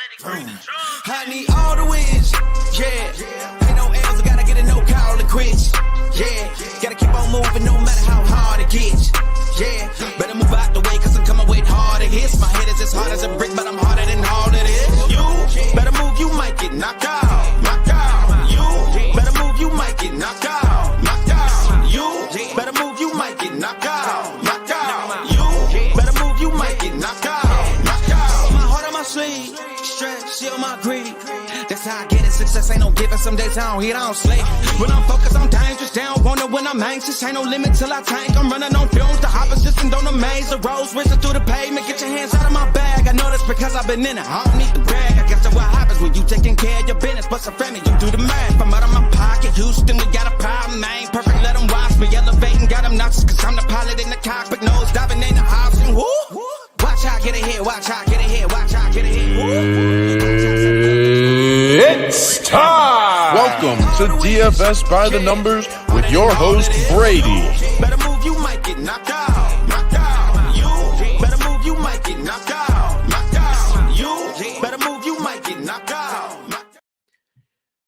I need all the wins, yeah. Ain't no L's, I gotta get a no call to quits, yeah. Gotta keep on moving no matter how hard it gets, yeah. Better move out the way, cause I'm coming with harder hits. My head is as hard as a brick, but I'm harder than all it is. You better move, you might get knocked out, knocked out. You better move, you might get knocked out, knocked out. You better move, you might get knocked out, knocked out. You better move, you might get knocked out, knocked out. My heart on my sleeve, stress, shit on my greed. That's how I get it. Success ain't no giving. Some days I don't eat, I don't sleep. When I'm focused, I'm dangerous. They don't want it when I'm anxious. Ain't no limit till I tank. I'm running on fumes. The opposition don't amaze. The roads racing through the pavement. Get your hands out of my bag. I know that's because I've been in it. I don't need to brag. I guess that's what happens when you taking care of your business. But some family, you do the math. I'm out of my pocket. Houston, we got a problem, man. Perfect, let them watch me. Elevating, got them nauseous. Cause I'm the pilot in the cockpit. Nose diving in the house. And woo. Watch how I get ahead. Watch how I get ahead. Watch how I get ahead. It's time! Welcome to DFS by the Numbers with your host, Brady. Better move, you might get knocked out. Knocked out. You better move, you might get knocked out. Knocked out. You better move, you might get knocked out.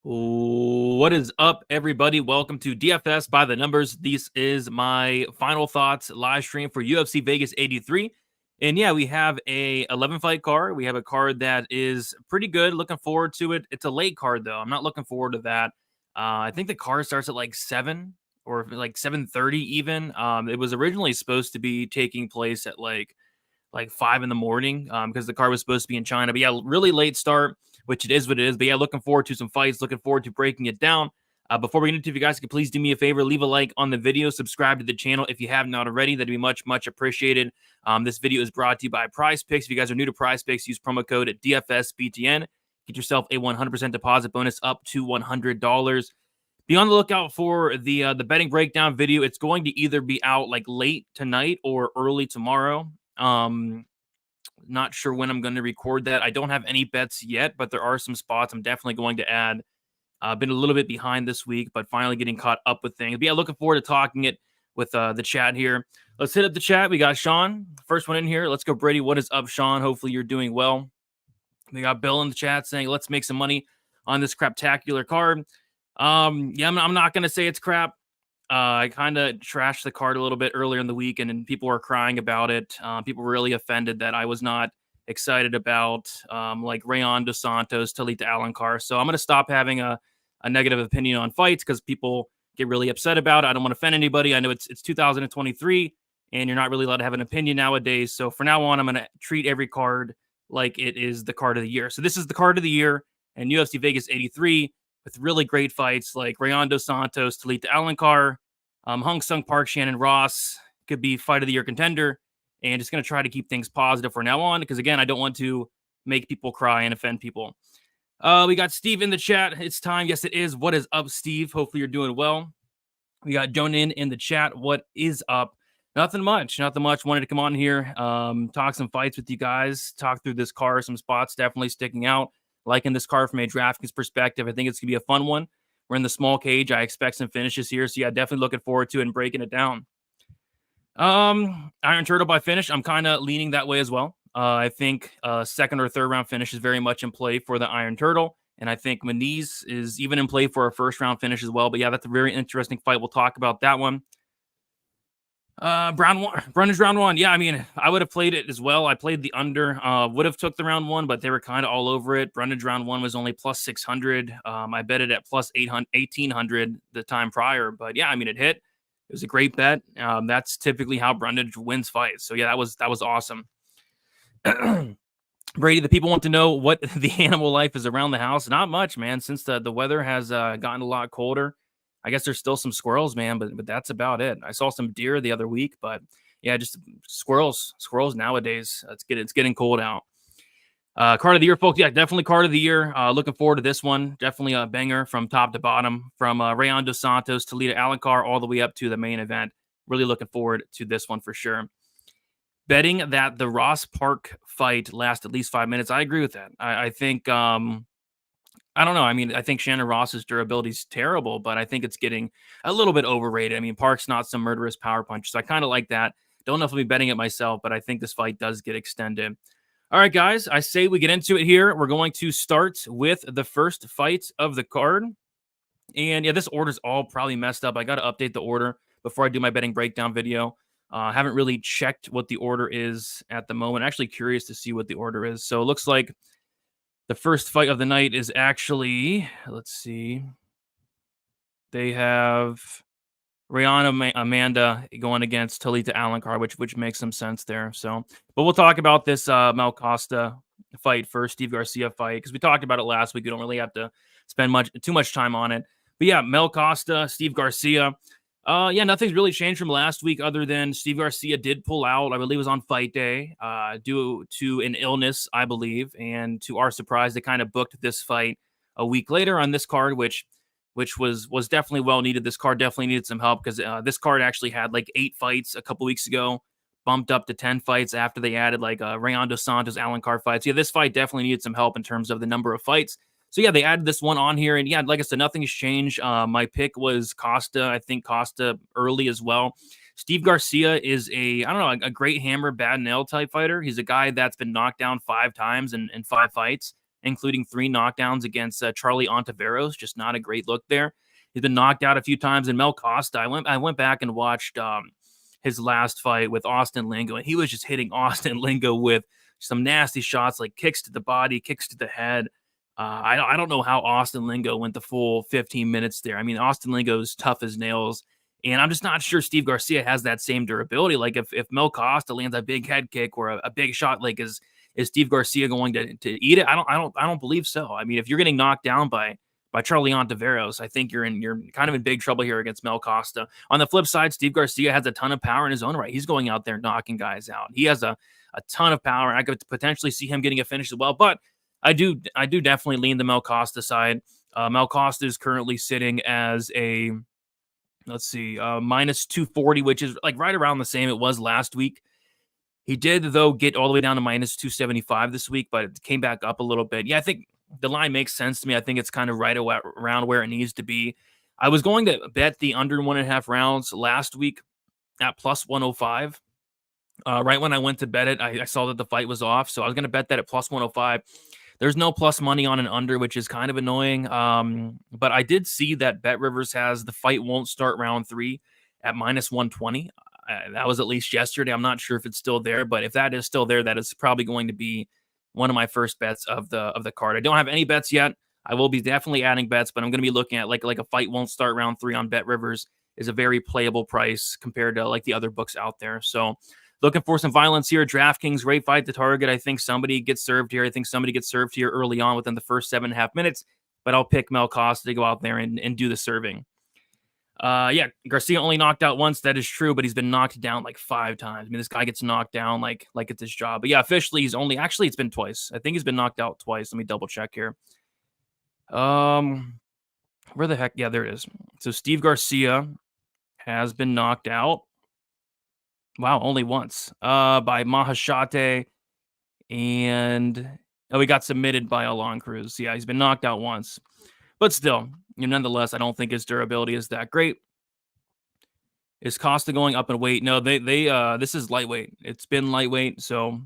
What is up, everybody? Welcome to DFS by the Numbers. This is my final thoughts live stream for UFC Vegas 83. And yeah, we have a 11-fight card. We have a card that is pretty good. Looking forward to it. It's a late card, though. I'm not looking forward to that. I think the card starts at like 7 or like 7:30 even. It was originally supposed to be taking place at like 5 in the morning because the card was supposed to be in China. But yeah, really late start, which it is what it is. But yeah, looking forward to some fights. Looking forward to breaking it down. Before we get into it, if you guys could please do me a favor, leave a like on the video, subscribe to the channel if you have not already. That'd be much, much appreciated. This video is brought to you by Prize Picks. If you guys are new to Prize Picks, use promo code at DFSBTN. Get yourself a 100% deposit bonus up to $100. Be on the lookout for the betting breakdown video. It's going to either be out like late tonight or early tomorrow. Not sure when I'm going to record that. I don't have any bets yet, but there are some spots I'm definitely going to add. Been a little bit behind this week, but finally getting caught up with things. But yeah, looking forward to talking it with the chat here. Let's hit up the chat. We got Sean, first one in here. Let's go, Brady. What is up, Sean? Hopefully you're doing well. We got Bill in the chat saying, let's make some money on this craptacular card. Yeah, I'm not going to say it's crap. I kind of trashed the card a little bit earlier in the week, and people were crying about it. People were really offended that I was not excited about like Rayon dos Santos, Talita Alencar. So I'm going to stop having a negative opinion on fights because people get really upset about it. I don't want to offend anybody. I know it's 2023 and you're not really allowed to have an opinion nowadays. So for now on, I'm going to treat every card like it is the card of the year. So this is the card of the year and UFC Vegas 83 with really great fights like Rayon dos Santos, Talita Alencar, Hung Sung Park, Shannon Ross could be fight of the year contender. And just going to try to keep things positive for now on because, again, I don't want to make people cry and offend people. We got Steve in the chat. It's time. Yes, it is. What is up, Steve? Hopefully you're doing well. We got Jonan in the chat. What is up? Nothing much. Nothing much. Wanted to come on here, talk some fights with you guys, talk through this card. Some spots definitely sticking out. Liking this card from a Draftkings perspective. I think it's going to be a fun one. We're in the small cage. I expect some finishes here. So, yeah, definitely looking forward to it and breaking it down. Iron Turtle by finish. I'm kind of leaning that way as well. I think second or third round finish is very much in play for the Iron Turtle. And I think Muniz is even in play for a first round finish as well. But yeah, that's a very interesting fight. We'll talk about that one. Brundage round one. Yeah, I mean, I would have played it as well. I played the under, would have took the round one, but they were kind of all over it. Brundage round one was only plus 600. I bet it at plus 1800 the time prior. But yeah, I mean, it hit. It was a great bet. That's typically how Brundage wins fights. So yeah, that was awesome. Brady, the people want to know what the animal life is around the house. Not much, man. Since the weather has gotten a lot colder, I guess there's still some squirrels, man. But that's about it. I saw some deer the other week, but yeah, just squirrels nowadays. It's getting cold out. Card of the year, folks. Yeah, definitely card of the year. Looking forward to this one. Definitely a banger from top to bottom, from Rayon dos Santos, Talita Alencar, all the way up to the main event. Really looking forward to this one for sure. Betting that the Ross Park fight lasts at least 5 minutes. I agree with that. I think, I don't know. I mean, I think Shannon Ross's durability is terrible, but I think it's getting a little bit overrated. I mean, Park's not some murderous power punch, so I kind of like that. Don't know if I'll be betting it myself, but I think this fight does get extended. All right, guys, I say we get into it here. We're going to start with the first fight of the card. And yeah, this order's all probably messed up. I got to update the order before I do my betting breakdown video. Haven't really checked what the order is at the moment. Actually curious to see what the order is. So it looks like the first fight of the night is actually, let's see. They have Rihanna Amanda going against Talita Alencar, which makes some sense there. So, but we'll talk about this Mel Costa fight first, Steve Garcia fight, because we talked about it last week. We don't really have to spend too much time on it. But yeah, Mel Costa, Steve Garcia. Yeah, nothing's really changed from last week other than Steve Garcia did pull out, I believe it was on fight day, due to an illness, I believe. And to our surprise, they kind of booked this fight a week later on this card, which was definitely well needed. This card definitely needed some help because this card actually had like 8 fights a couple weeks ago, bumped up to 10 fights after they added like Rayon Santos Alencar fights. Yeah, this fight definitely needed some help in terms of the number of fights. So yeah, they added this one on here, and yeah, like I said, nothing has changed. My pick was Costa. I think Costa early as well. Steve Garcia is a great hammer, bad nail type fighter. He's a guy that's been knocked down 5 times in 5 fights, including 3 knockdowns against Charlie Ontiveros. Just not a great look there. He's been knocked out a few times. And Mel Costa, I went back and watched his last fight with Austin Lingo, and he was just hitting Austin Lingo with some nasty shots, like kicks to the body, kicks to the head. I don't know how Austin Lingo went the full 15 minutes there. I mean, Austin Lingo is tough as nails, and I'm just not sure Steve Garcia has that same durability. Like if Mel Costa lands a big head kick or a big shot, like is Steve Garcia going to eat it? I don't believe so. I mean, if you're getting knocked down by Charlie Ontiveros, I think you're kind of in big trouble here against Mel Costa. On the flip side, Steve Garcia has a ton of power in his own right. He's going out there knocking guys out. He has a ton of power, and I could potentially see him getting a finish as well. But I do definitely lean the Mel Costa side. Mel Costa is currently sitting as a, let's see, minus 240, which is like right around the same it was last week. He did, though, get all the way down to minus 275 this week, but it came back up a little bit. Yeah, I think the line makes sense to me. I think it's kind of right around where it needs to be. I was going to bet the under 1.5 rounds last week at plus 105. Right when I went to bet it, I saw that the fight was off, so I was going to bet that at plus 105. There's no plus money on an under, which is kind of annoying. But I did see that BetRivers has the fight won't start round 3 at minus 120. That was at least yesterday. I'm not sure if it's still there, but if that is still there, that is probably going to be one of my first bets of the card. I don't have any bets yet. I will be definitely adding bets, but I'm going to be looking at like a fight won't start round 3 on BetRivers is a very playable price compared to like the other books out there. So looking for some violence here. DraftKings, great fight to target. I think somebody gets served here. I think somebody gets served here early on within the first 7.5 minutes, but I'll pick Mel Costa to go out there and do the serving. Yeah, Garcia only knocked out once. That is true, but he's been knocked down like 5 times. I mean, this guy gets knocked down like it's his job. But yeah, officially he's only, actually it's been twice. I think he's been knocked out twice. Let me double check here. Where the heck? Yeah, there it is. So Steve Garcia has been knocked out. Wow, only once. By Mahashate, and he got submitted by Alon Cruz. Yeah, he's been knocked out once, but still, nonetheless, I don't think his durability is that great. Is Costa going up in weight? No, they this is lightweight. It's been lightweight, so.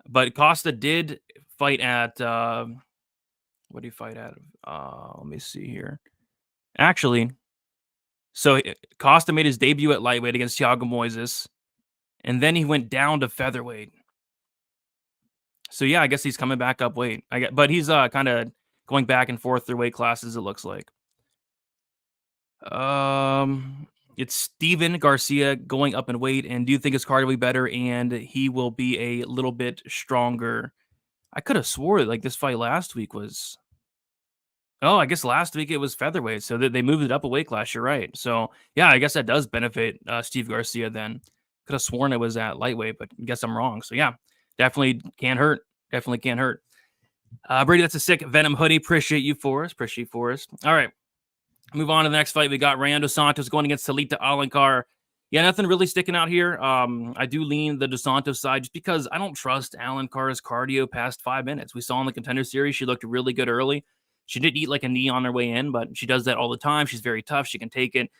But Costa did fight at what did he fight at? Let me see here. Actually. So Costa made his debut at lightweight against Thiago Moises, and then he went down to featherweight. So yeah, I guess he's coming back up weight. But he's kind of going back and forth through weight classes, it looks like. It's Steven Garcia going up in weight, and do you think his card will be better and he will be a little bit stronger? I could have swore like this fight last week was. Oh, I guess last week it was featherweight, so they moved it up a weight class. You're right. So, yeah, I guess that does benefit Steve Garcia then. Could have sworn it was at lightweight, but I guess I'm wrong. So, yeah, definitely can't hurt. Definitely can't hurt. Brady, that's a sick Venom hoodie. Appreciate you, Forrest. All right, move on to the next fight. We got Rayon Santos going against Talita Alencar. Yeah, nothing really sticking out here. I do lean the Dos Santos side just because I don't trust Alencar's cardio past 5 minutes. We saw in the Contender Series, she looked really good early. She did eat like a knee on her way in, but she does that all the time. She's very tough. She can take it.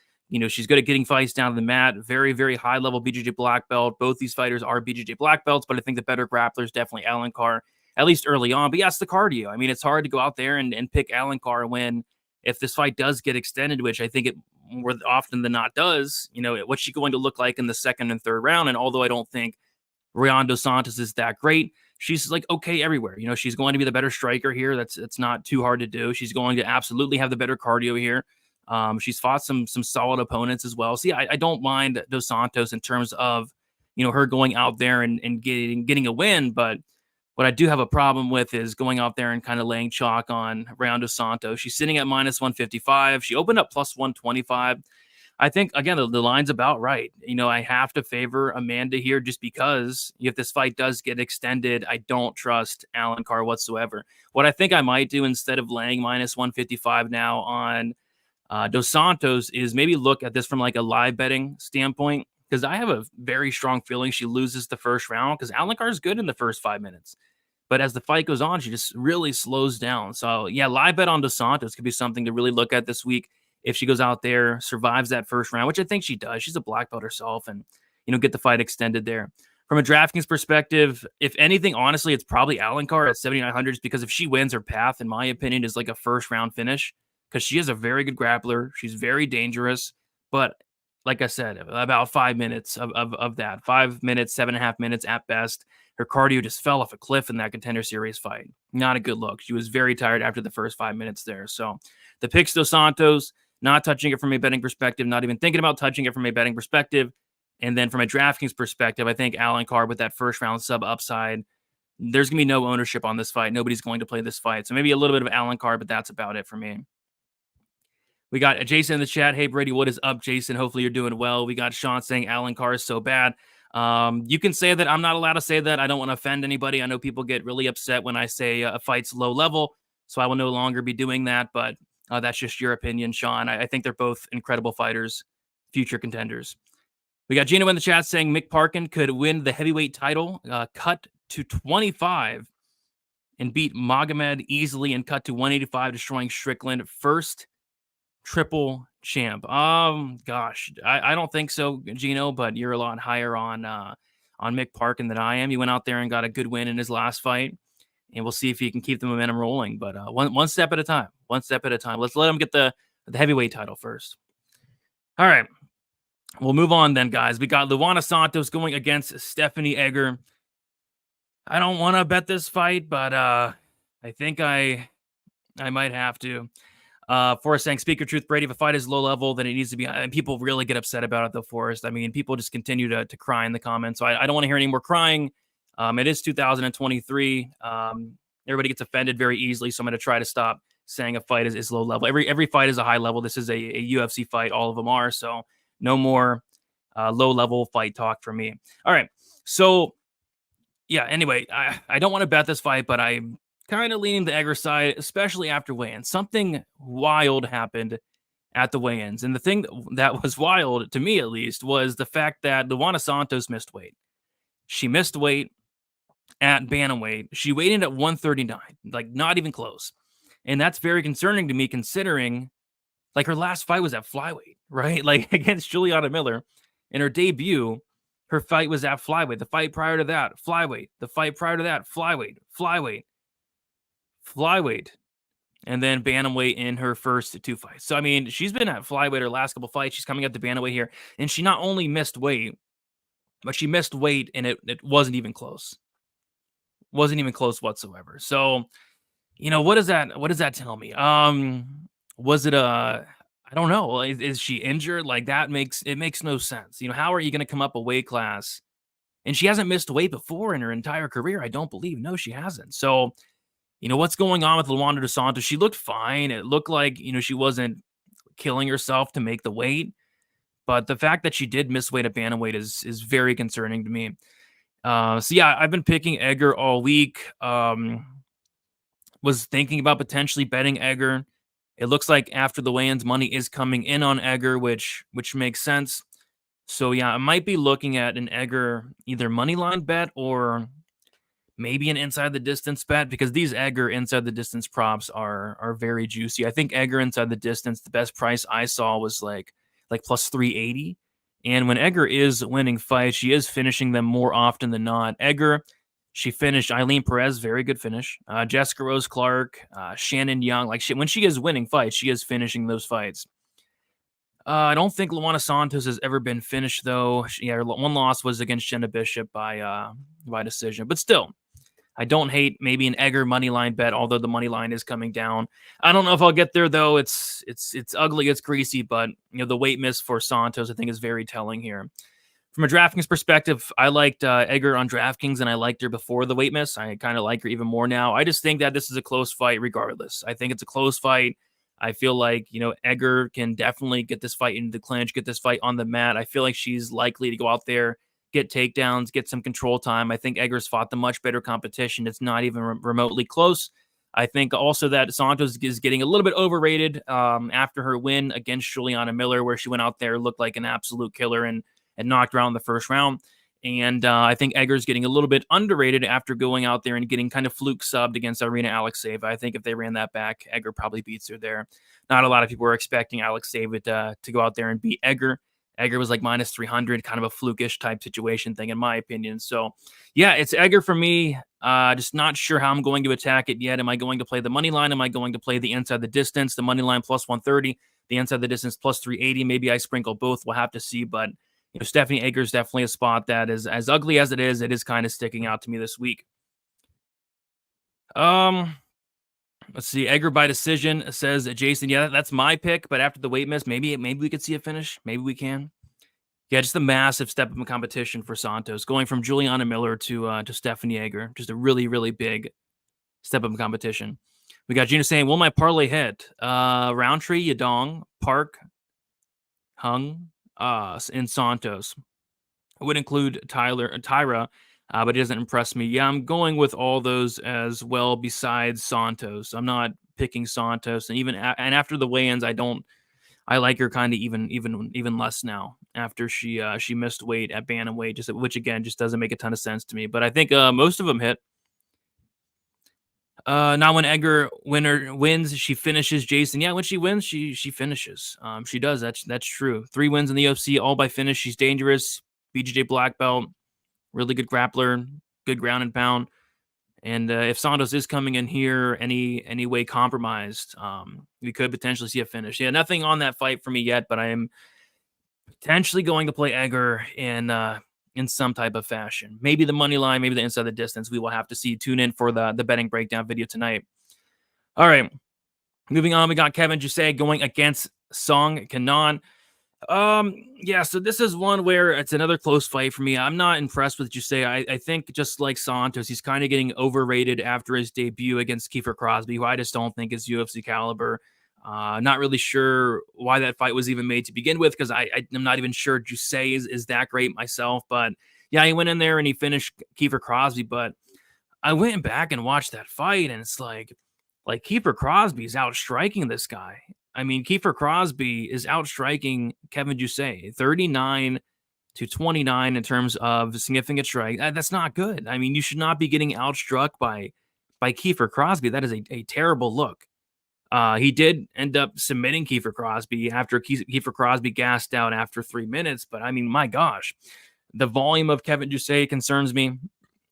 She's good at getting fights down to the mat. Very, very high level BJJ black belt. Both these fighters are BJJ black belts, but I think the better grappler is definitely Alencar, at least early on. But yeah, it's the cardio. I mean, it's hard to go out there and pick Alencar when, if this fight does get extended, which I think it more often than not does, what's she going to look like in the second and third round? And although I don't think Rayon dos Santos is that great, she's like okay everywhere. She's going to be the better striker here. It's not too hard to do. She's going to absolutely have the better cardio here. She's fought some solid opponents as well. See, I don't mind Dos Santos in terms of, her going out there and getting a win. But what I do have a problem with is going out there and kind of laying chalk on Rayon dos Santos. She's sitting at minus 155. She opened up plus 125. I think, again, the line's about right. I have to favor Amanda here just because if this fight does get extended, I don't trust Alencar whatsoever. What I think I might do instead of laying minus 155 now on Dos Santos is maybe look at this from like a live betting standpoint, because I have a very strong feeling she loses the first round because Alencar is good in the first 5 minutes. But as the fight goes on, she just really slows down. So, yeah, live bet on Dos Santos could be something to really look at this week if she goes out there, survives that first round, which I think she does. She's a black belt herself and, get the fight extended there. From a DraftKings perspective, if anything, honestly, it's probably Alencar at 7,900 because if she wins, her path, in my opinion, is like a first-round finish because she is a very good grappler. She's very dangerous. But like I said, about 5 minutes of that, 5 minutes, 7.5 minutes at best. Her cardio just fell off a cliff in that Contender Series fight. Not a good look. She was very tired after the first 5 minutes there. So the picks Dos Santos, not touching it from a betting perspective, not even thinking about touching it from a betting perspective. And then from a DraftKings perspective, I think Alencar with that first round sub upside, there's going to be no ownership on this fight. Nobody's going to play this fight. So maybe a little bit of Alencar, but that's about it for me. We got Jason in the chat. Hey, Brady, what is up, Jason? Hopefully you're doing well. We got Sean saying Alencar is so bad. You can say that. I'm not allowed to say that. I don't want to offend anybody. I know people get really upset when I say a fight's low level, so I will no longer be doing that. But that's just your opinion, Sean. I think they're both incredible fighters, future contenders. We got Gino in the chat saying Mick Parkin could win the heavyweight title, cut to 25, and beat Magomed easily and cut to 185, destroying Strickland. First triple champ. Gosh, I don't think so, Gino, but you're a lot higher on Mick Parkin than I am. He went out there and got a good win in his last fight, and we'll see if he can keep the momentum rolling. But one step at a time. One step at a time. Let's let him get the heavyweight title first. All right. We'll move on then, guys. We got Luana Santos going against Stephanie Edgar. I don't want to bet this fight, but I think I might have to. Forrest saying, speak your truth, Brady. If a fight is low level, then it needs to be. And people really get upset about it, though, Forrest. I mean, people just continue to cry in the comments. So I don't want to hear any more crying. It is 2023. Everybody gets offended very easily, so I'm going to try to stop saying a fight is low level. Every fight is a high level. This is a UFC fight. All of them are. So no more low level fight talk for me. All right. So yeah, anyway, I don't want to bet this fight, but I'm kind of leaning the Edgar side, especially after weigh-ins. Something wild happened at the weigh-ins. And the thing that was wild, to me at least, was the fact that Luana Santos missed weight. She missed weight at bantamweight. She weighed in at 139, like not even close. And that's very concerning to me considering like her last fight was at flyweight, right? Like against Juliana Miller. In her debut, her fight was at flyweight. The fight prior to that, flyweight. The fight prior to that, flyweight. And then bantamweight in her first two fights. So, I mean, she's been at flyweight her last couple fights. She's coming up to bantamweight here. And she not only missed weight, but she missed weight and it wasn't even close. Wasn't even close whatsoever. So, what does that tell me? Was it I don't know. Is she injured? Like that makes no sense. How are you going to come up a weight class? And she hasn't missed weight before in her entire career, I don't believe. No, she hasn't. So, what's going on with Luana dos Santos? She looked fine. It looked like, she wasn't killing herself to make the weight. But the fact that she did miss weight at bantamweight is very concerning to me. So, yeah, I've been picking Edgar all week. Was thinking about potentially betting Edgar. It looks like after the weigh-ins, money is coming in on Edgar, which makes sense. So, yeah, I might be looking at an Edgar either money line bet or maybe an inside the distance bet because these Edgar inside the distance props are very juicy. I think Edgar inside the distance, the best price I saw was like like plus 380. And when Edgar is winning fights, she is finishing them more often than not. Edgar, she finished Eileen Perez, very good finish. Jessica Rose Clark, Shannon Young, when she is winning fights, she is finishing those fights. I don't think Luana Santos has ever been finished, though. Her one loss was against Jenna Bishop by decision. But still, I don't hate maybe an Edgar money line bet, although the money line is coming down. I don't know if I'll get there, though. It's ugly, it's greasy, but the weight miss for Santos I think is very telling here. From a DraftKings perspective, I liked Edgar on DraftKings, and I liked her before the weight miss. I kind of like her even more now. I just think that this is a close fight regardless. I think it's a close fight. I feel like, Edgar can definitely get this fight into the clinch, get this fight on the mat. I feel like she's likely to go out there, get takedowns, get some control time. I think Edgar's fought the much better competition. It's not even remotely close. I think also that Santos is getting a little bit overrated after her win against Juliana Miller, where she went out there, looked like an absolute killer, and knocked her out in the first round. And I think Edgar's getting a little bit underrated after going out there and getting kind of fluke subbed against Irina Alexeyeva. I think if they ran that back, Edgar probably beats her there. Not a lot of people were expecting Alexeyeva to go out there and beat Edgar. Edgar was like minus 300, kind of a flukish type situation thing, in my opinion. So, yeah, it's Edgar for me. Just not sure how I'm going to attack it yet. Am I going to play the money line? Am I going to play the inside the distance? The money line plus 130, the inside the distance plus 380. Maybe I sprinkle both. We'll have to see. But Stephanie Edgar is definitely a spot that is as ugly as it is kind of sticking out to me this week. Let's see. Edgar by decision, says Jason. Yeah, that's my pick. But after the weight miss, maybe we could see a finish. Maybe we can. Yeah, just a massive step up in competition for Santos, going from Juliana Miller to Stephanie Edgar. Just a really, really big step up in competition. We got Gina saying, "Will my parlay hit? Rountree, Yadong, Park, Hung, in Santos. I would include Tyra, but it doesn't impress me. Yeah, I'm going with all those as well besides Santos. I'm not picking Santos, and even after the weigh-ins, I like her kind of even less now after she missed weight at bantamweight, which again just doesn't make a ton of sense to me. But I think most of them hit. Now when Edgar wins, she finishes. Jason, yeah, when she wins, she finishes. She does. That's true. 3 wins in the UFC, all by finish. She's dangerous. BJJ black belt, really good grappler, good ground and pound. And if Santos is coming in here any way compromised, we could potentially see a finish. Yeah, nothing on that fight for me yet, but I am potentially going to play Edgar in some type of fashion. Maybe the money line, maybe the inside the distance. We will have to see. Tune in for the betting breakdown video tonight. All right. Moving on, we got Kevin Jusay going against Song Kanan. Yeah, so this is one where it's another close fight for me. I'm not impressed with Jusay. I think just like Santos, he's kind of getting overrated after his debut against Kiefer Crosby, who I just don't think is UFC caliber. Not really sure why that fight was even made to begin with, because I'm not even sure Jusay is that great myself. But yeah, he went in there and he finished Kiefer Crosby. But I went back and watched that fight, and it's like Kiefer Crosby is outstriking this guy. I mean, Kiefer Crosby is outstriking Kevin Jusay 39-29 in terms of significant strike. That's not good. I mean, you should not be getting outstruck by Kiefer Crosby. That is a terrible look. He did end up submitting Kiefer Crosby after Kiefer Crosby gassed out after 3 minutes. But I mean, my gosh, the volume of Kevin Jusay concerns me.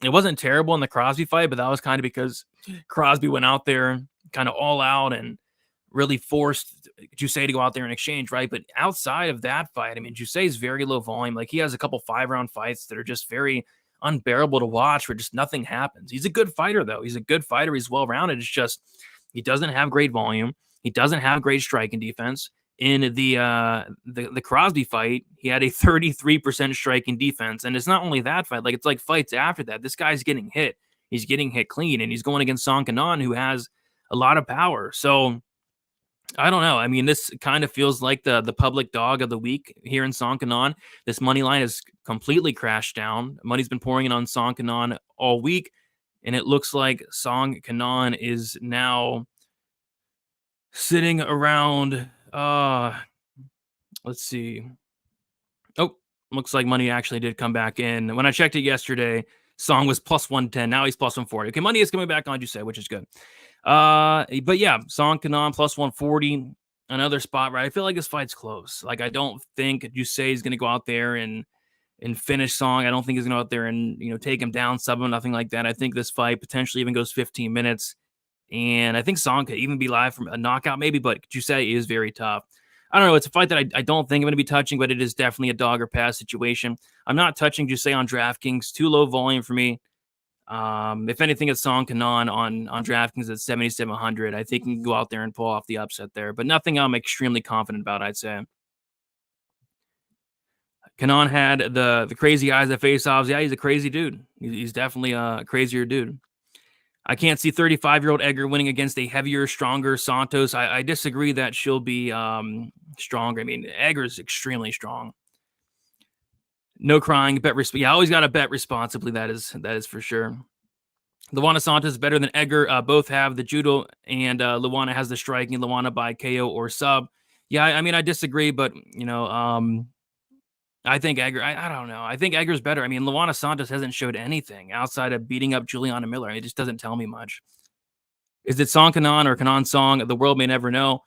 It wasn't terrible in the Crosby fight, but that was kind of because Crosby went out there kind of all out and really forced Jusay to go out there and exchange, right? But outside of that fight, I mean, Jusay is very low volume. Like, he has a couple 5-round fights that are just very unbearable to watch, where just nothing happens. He's a good fighter, though. He's a good fighter. He's well-rounded. It's just he doesn't have great volume. He doesn't have great striking defense. In the Crosby fight, he had a 33% striking defense. And it's not only that fight. Like, it's like fights after that. This guy's getting hit. He's getting hit clean, and he's going against Song Kanan, who has a lot of power. So I don't know. I mean, this kind of feels like the public dog of the week here in Song Kanan. This money line has completely crashed down. Money's been pouring in on Song Kanan all week, and it looks like Song Kanan is now sitting around. Let's see. Oh, looks like money actually did come back in. When I checked it yesterday, Song was plus 110. Now he's plus 140. Okay, money is coming back on, you say, which is good. But yeah, Song Kanan plus 140. another spot where I feel like this fight's close. Like, I don't think Duay is going to go out there and finish Song. I don't think he's going to go out there and, take him down, sub him, nothing like that. I think this fight potentially even goes 15 minutes. And I think Song could even be live from a knockout maybe, but Duay is very tough. I don't know. It's a fight that I don't think I'm going to be touching, but it is definitely a dog or pass situation. I'm not touching Duay on DraftKings. Too low volume for me. If anything, it's Song Kenan on DraftKings at 7,700. I think he can go out there and pull off the upset there, but nothing I'm extremely confident about, I'd say. Kenan had the crazy eyes at face-offs. Yeah, he's a crazy dude. He's definitely a crazier dude. I can't see 35-year-old Edgar winning against a heavier, stronger Santos. I disagree that she'll be stronger. I mean, Edgar's extremely strong. No crying. I always got to bet responsibly. That is for sure. Luana Santos is better than Edgar. Both have the judo, and Luana has the striking. Luana by KO or sub. Yeah, I mean, I disagree, but I think Edgar. I don't know. I think Edgar's better. I mean, Luana Santos hasn't showed anything outside of beating up Juliana Miller. It just doesn't tell me much. Is it Song Kenan or Kenan Song? The world may never know.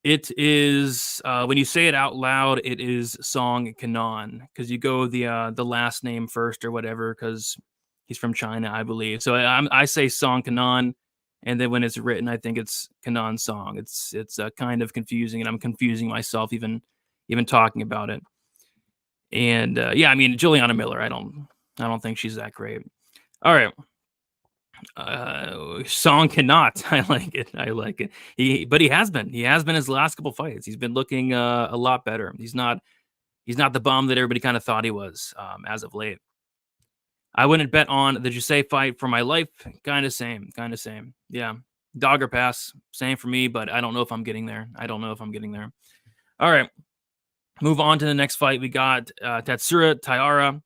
It is when you say it out loud, it is Song Kenan because you go the last name first or whatever because he's from China, I believe. So I say Song Kenan, and then when it's written, I think it's Kenan Song. It's kind of confusing, and I'm confusing myself even talking about it. And yeah, I mean Juliana Miller, I don't think she's that great. All right. Song cannot. I like it. But he has been his last couple fights. He's been looking a lot better. He's not the bum that everybody kind of thought he was as of late. I wouldn't bet on the Duay fight for my life. Kind of same. Yeah. Dog or pass. Same for me, but I don't know if I'm getting there. All right. Move on to the next fight. We got Tatsuro Tyra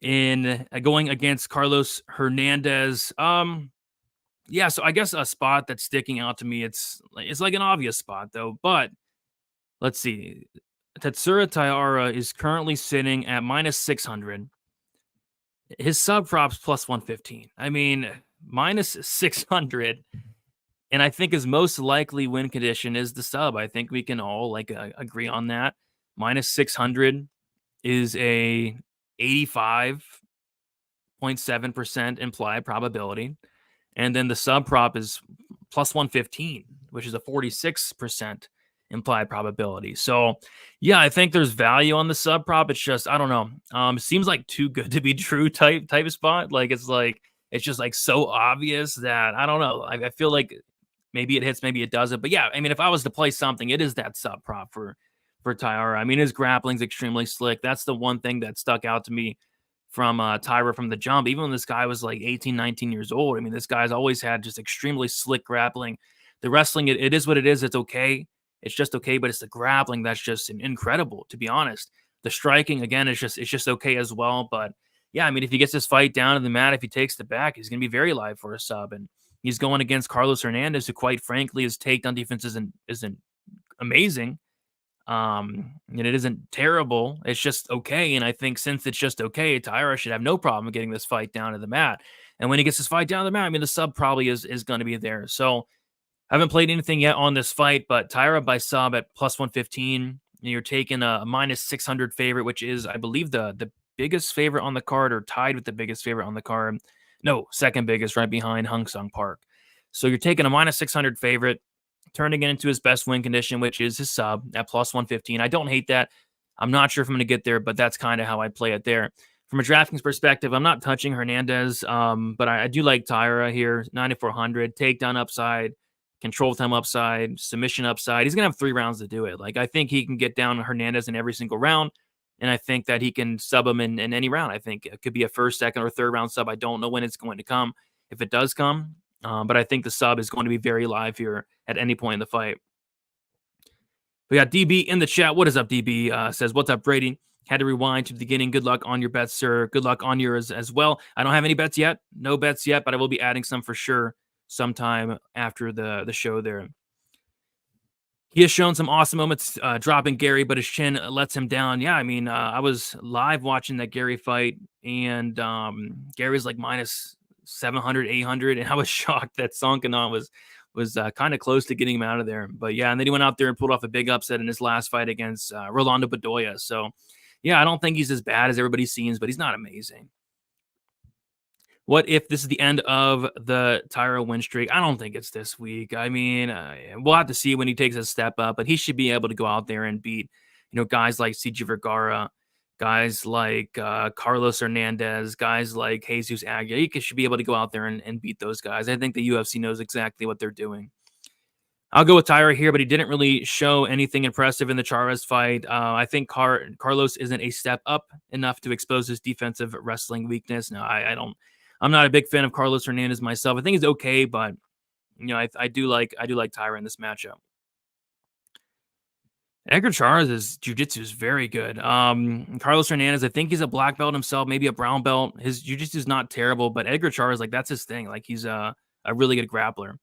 in going against Carlos Hernandez. Yeah, so I guess a spot that's sticking out to me, it's like an obvious spot though, but let's see. Tatsuro Tyra is currently sitting at minus 600. His sub props plus 115. I mean, minus 600. And I think his most likely win condition is the sub. I think we can all agree on that. Minus 600 is a 85.7% implied probability. And then the sub prop is plus 115, which is a 46% implied probability. So yeah, I think there's value on the sub prop. It's just, I don't know. It seems like too good to be true type of spot. It's just so obvious that I don't know. I feel like maybe it hits, maybe it doesn't. But yeah, I mean, if I was to play something, it is that sub prop for Tyra. I mean, his grappling's extremely slick. That's the one thing that stuck out to me from Tyra from the jump. Even when this guy was 18, 19 years old, I mean, this guy's always had just extremely slick grappling. The wrestling, it is what it is. It's okay. It's just okay, but it's the grappling that's just incredible, to be honest. The striking, again, it's just okay as well. But yeah, I mean, if he gets this fight down to the mat, if he takes the back, he's going to be very live for a sub. And he's going against Carlos Hernandez, who, quite frankly, his takedown defense isn't amazing. And it isn't terrible. It's just okay. And I think since it's just okay, Tyra should have no problem getting this fight down to the mat. And when he gets this fight down to the mat, I mean, the sub probably is going to be there. So I haven't played anything yet on this fight, but Tyra by sub at plus 115. You're taking a minus 600 favorite, which is, I believe, the biggest favorite on the card, or tied with the biggest favorite on the card. No, second biggest, right behind Hung Sung Park. So you're taking a minus 600 favorite, turning it into his best win condition, which is his sub at plus 115. I don't hate that. I'm not sure if I'm going to get there, but that's kind of how I play it there. From a DraftKings perspective, I'm not touching Hernandez, but I do like Tyra here. 9,400, takedown upside, control time upside, submission upside. He's going to have 3 rounds to do it. I think he can get down Hernandez in every single round, and I think that he can sub him in any round. I think it could be a first, second, or third round sub. I don't know when it's going to come, if it does come. But I think the sub is going to be very live here at any point in the fight. We got DB in the chat. What is up, DB? Says, what's up, Brady? Had to rewind to the beginning. Good luck on your bets, sir. Good luck on yours as well. I don't have any bets yet. No bets yet, but I will be adding some for sure sometime after the show there. He has shown some awesome moments dropping Gary, but his chin lets him down. Yeah, I mean, I was live watching that Gary fight, and Gary's minus 700, 800, and I was shocked that Sankanon was kind of close to getting him out of there. But yeah, and then he went out there and pulled off a big upset in his last fight against Rolando Bedoya. So yeah, I don't think he's as bad as everybody seems, but he's not amazing. What if this is the end of the Tyra win streak? I don't think it's this week. I mean, we'll have to see when he takes a step up, but he should be able to go out there and beat, guys like CG Vergara, guys like Carlos Hernandez, guys like Jesus Aguilar. He should be able to go out there and beat those guys. I think the UFC knows exactly what they're doing. I'll go with Tyra here, but he didn't really show anything impressive in the Charas fight. I think Carlos isn't a step up enough to expose his defensive wrestling weakness. No, I'm not a big fan of Carlos Hernandez myself. I think he's okay, but I do like Tyra in this matchup. Edgar Charas' jiu-jitsu is very good. Carlos Hernandez, I think he's a black belt himself, maybe a brown belt. His jiu-jitsu is not terrible, but Edgar Charas, like, that's his thing. Like, he's a really good grappler.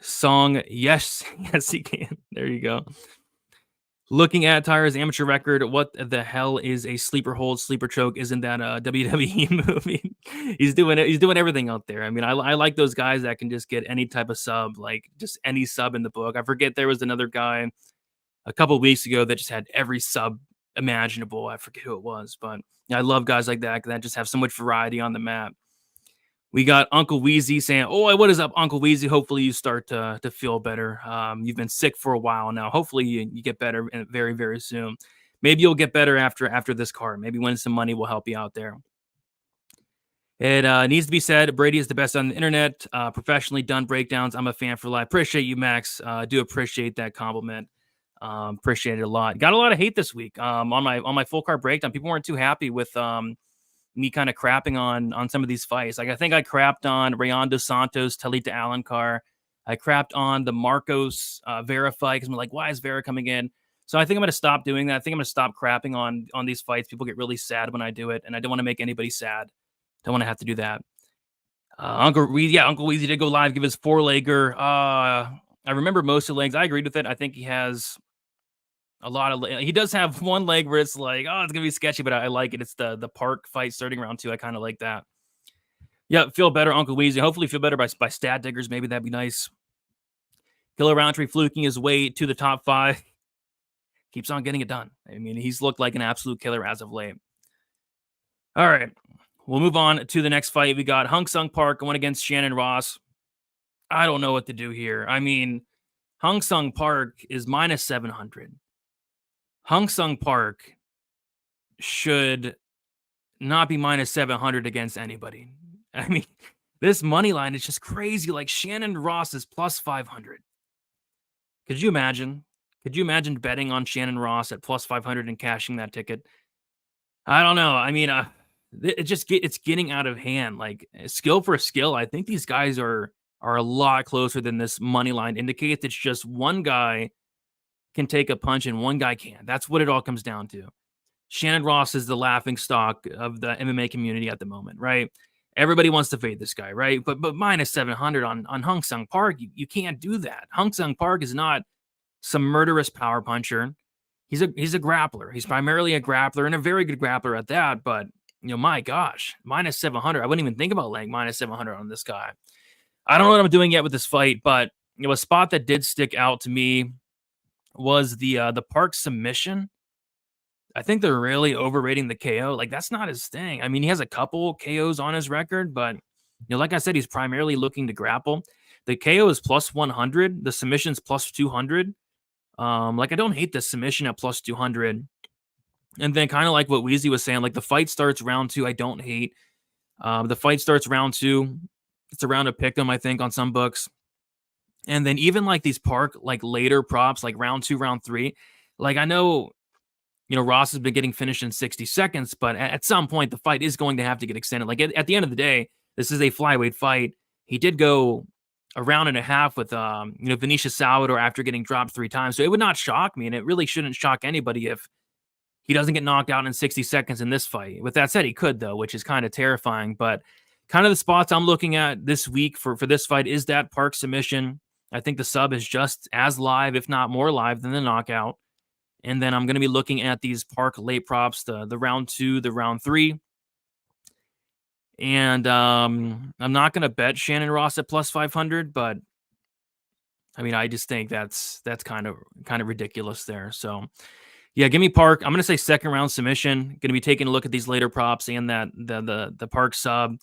Song, yes, yes, he can. There you go. Looking at Tyra's amateur record, what the hell is a sleeper hold, sleeper choke? Isn't that a WWE movie? He's doing everything out there. I mean, I like those guys that can just get any type of sub, like just any sub in the book. I forget, there was another guy a couple of weeks ago that just had every sub imaginable. I forget who it was, but I love guys like that just have so much variety on the map. We got Uncle Weezy saying, "Oh, what is up, Uncle Weezy? Hopefully you start to feel better. You've been sick for a while now. Hopefully you get better very, very soon. Maybe you'll get better after this card. Maybe winning some money will help you out there." It needs to be said, Brady is the best on the internet. Professionally done breakdowns. I'm a fan for life. Appreciate you, Max. Do appreciate that compliment. Appreciate it a lot. Got a lot of hate this week on my full card breakdown. People weren't too happy with me kind of crapping on some of these fights. Like, I think I crapped on Rayando Santos, Talita Alencar. I crapped on the Marcos Vera fight because I'm like, why is Vera coming in? So I think I'm going to stop doing that. I think I'm going to stop crapping on these fights. People get really sad when I do it, and I don't want to make anybody sad. Don't want to have to do that. Uncle Weezy did go live, give his 4-legger. I remember most of the legs. I agreed with it. I think he has a lot of, he does have one leg where it's like, oh, it's gonna be sketchy, but I like it. It's the Park fight starting round 2. I kind of like that. Yeah, feel better, Uncle Weezy. Hopefully feel better by stat diggers. Maybe that'd be nice. Killer Rountree fluking his way to the top 5. Keeps on getting it done. I mean, he's looked like an absolute killer as of late. All right, we'll move on to the next fight. We got Hung Sung Park going against Shannon Ross. I don't know what to do here. I mean, Hung Sung Park is minus 700. Hung Sung Park should not be minus 700 against anybody. I mean, this money line is just crazy. Like, Shannon Ross is plus 500. Could you imagine? Could you imagine betting on Shannon Ross at plus 500 and cashing that ticket? I don't know. I mean, it's getting out of hand. Like, skill for skill, I think these guys are a lot closer than this money line indicates. It's just one guy can take a punch and one guy can't. That's what it all comes down to. Shannon Ross is the laughing stock of the MMA community at the moment, right? Everybody wants to fade this guy, right? But minus 700 on Hung Sung Park, you can't do that. Hung Sung Park is not some murderous power puncher. He's a grappler. He's primarily a grappler and a very good grappler at that. But my gosh, minus 700. I wouldn't even think about laying minus 700 on this guy. I don't know what I'm doing yet with this fight, but a spot that did stick out to me was the Park submission. I think they're really overrating the KO. Like, that's not his thing. I mean, he has a couple KOs on his record, but like I said, he's primarily looking to grapple. The KO is plus 100. The submission's plus 200. Like, I don't hate the submission at plus 200. And then kind of like what Weezy was saying, like, the fight starts round 2. I don't hate. The fight starts round 2. It's a round of pick 'em, I think, on some books. And then even like these Park, like, later props, like round 2, round 3, like, I know, Ross has been getting finished in 60 seconds, but at some point the fight is going to have to get extended. Like, at the end of the day, this is a flyweight fight. He did go a round and a half with, Vinicius Salvador after getting dropped 3 times. So it would not shock me, and it really shouldn't shock anybody if he doesn't get knocked out in 60 seconds in this fight. With that said, he could, though, which is kind of terrifying. But kind of the spots I'm looking at this week for this fight is that Park submission. I think the sub is just as live, if not more live, than the knockout. And then I'm going to be looking at these Park late props, the round 2, the round 3. And I'm not going to bet Shannon Ross at plus 500, but I mean, I just think that's kind of ridiculous there. So yeah, give me Park. I'm going to say second round submission. Going to be taking a look at these later props and that the Park sub.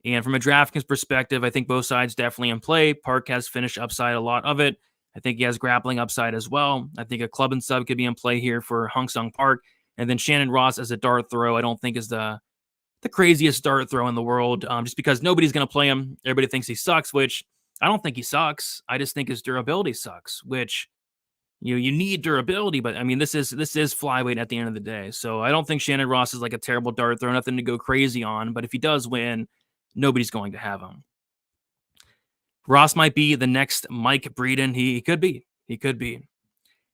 And from a DraftKings perspective, I think both sides definitely in play. Park has finish upside, a lot of it. I think he has grappling upside as well. I think a club and sub could be in play here for Hung Sung Park. And then Shannon Ross as a dart throw, I don't think is the craziest dart throw in the world, just because nobody's going to play him. Everybody thinks he sucks, which I don't think he sucks. I just think his durability sucks, which you need durability, but I mean, this is flyweight at the end of the day. So I don't think Shannon Ross is like a terrible dart throw, nothing to go crazy on. But if he does win, nobody's going to have him. Ross might be the next Mike Breeden. He could be. He could be.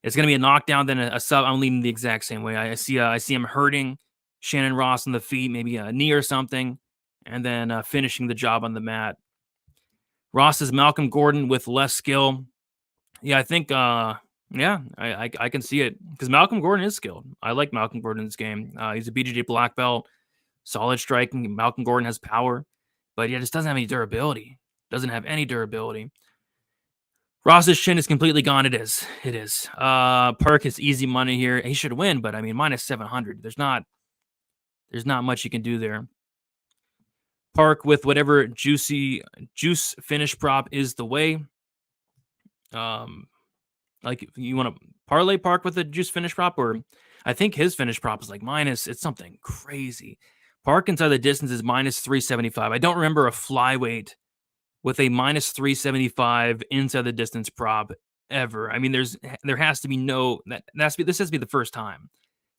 It's going to be a knockdown, then a sub. I'm leaning the exact same way. I see him hurting Shannon Ross on the feet, maybe a knee or something, and then finishing the job on the mat. Ross is Malcolm Gordon with less skill. Yeah, I think, I can see it because Malcolm Gordon is skilled. I like Malcolm Gordon's game. He's a BJJ black belt, solid striking. Malcolm Gordon has power, but yeah, just doesn't have any durability. Doesn't have any durability. Ross's shin is completely gone. It is. Park is easy money here. He should win, but I mean, minus 700. There's not much you can do there. Park with whatever juice finish prop is the way. Like you want to parlay Park with a juice finish prop, or I think his finish prop is like it's something crazy. Park inside the distance is minus 375. I don't remember a flyweight with a minus 375 inside the distance prop ever. I mean, there has to be this has to be the first time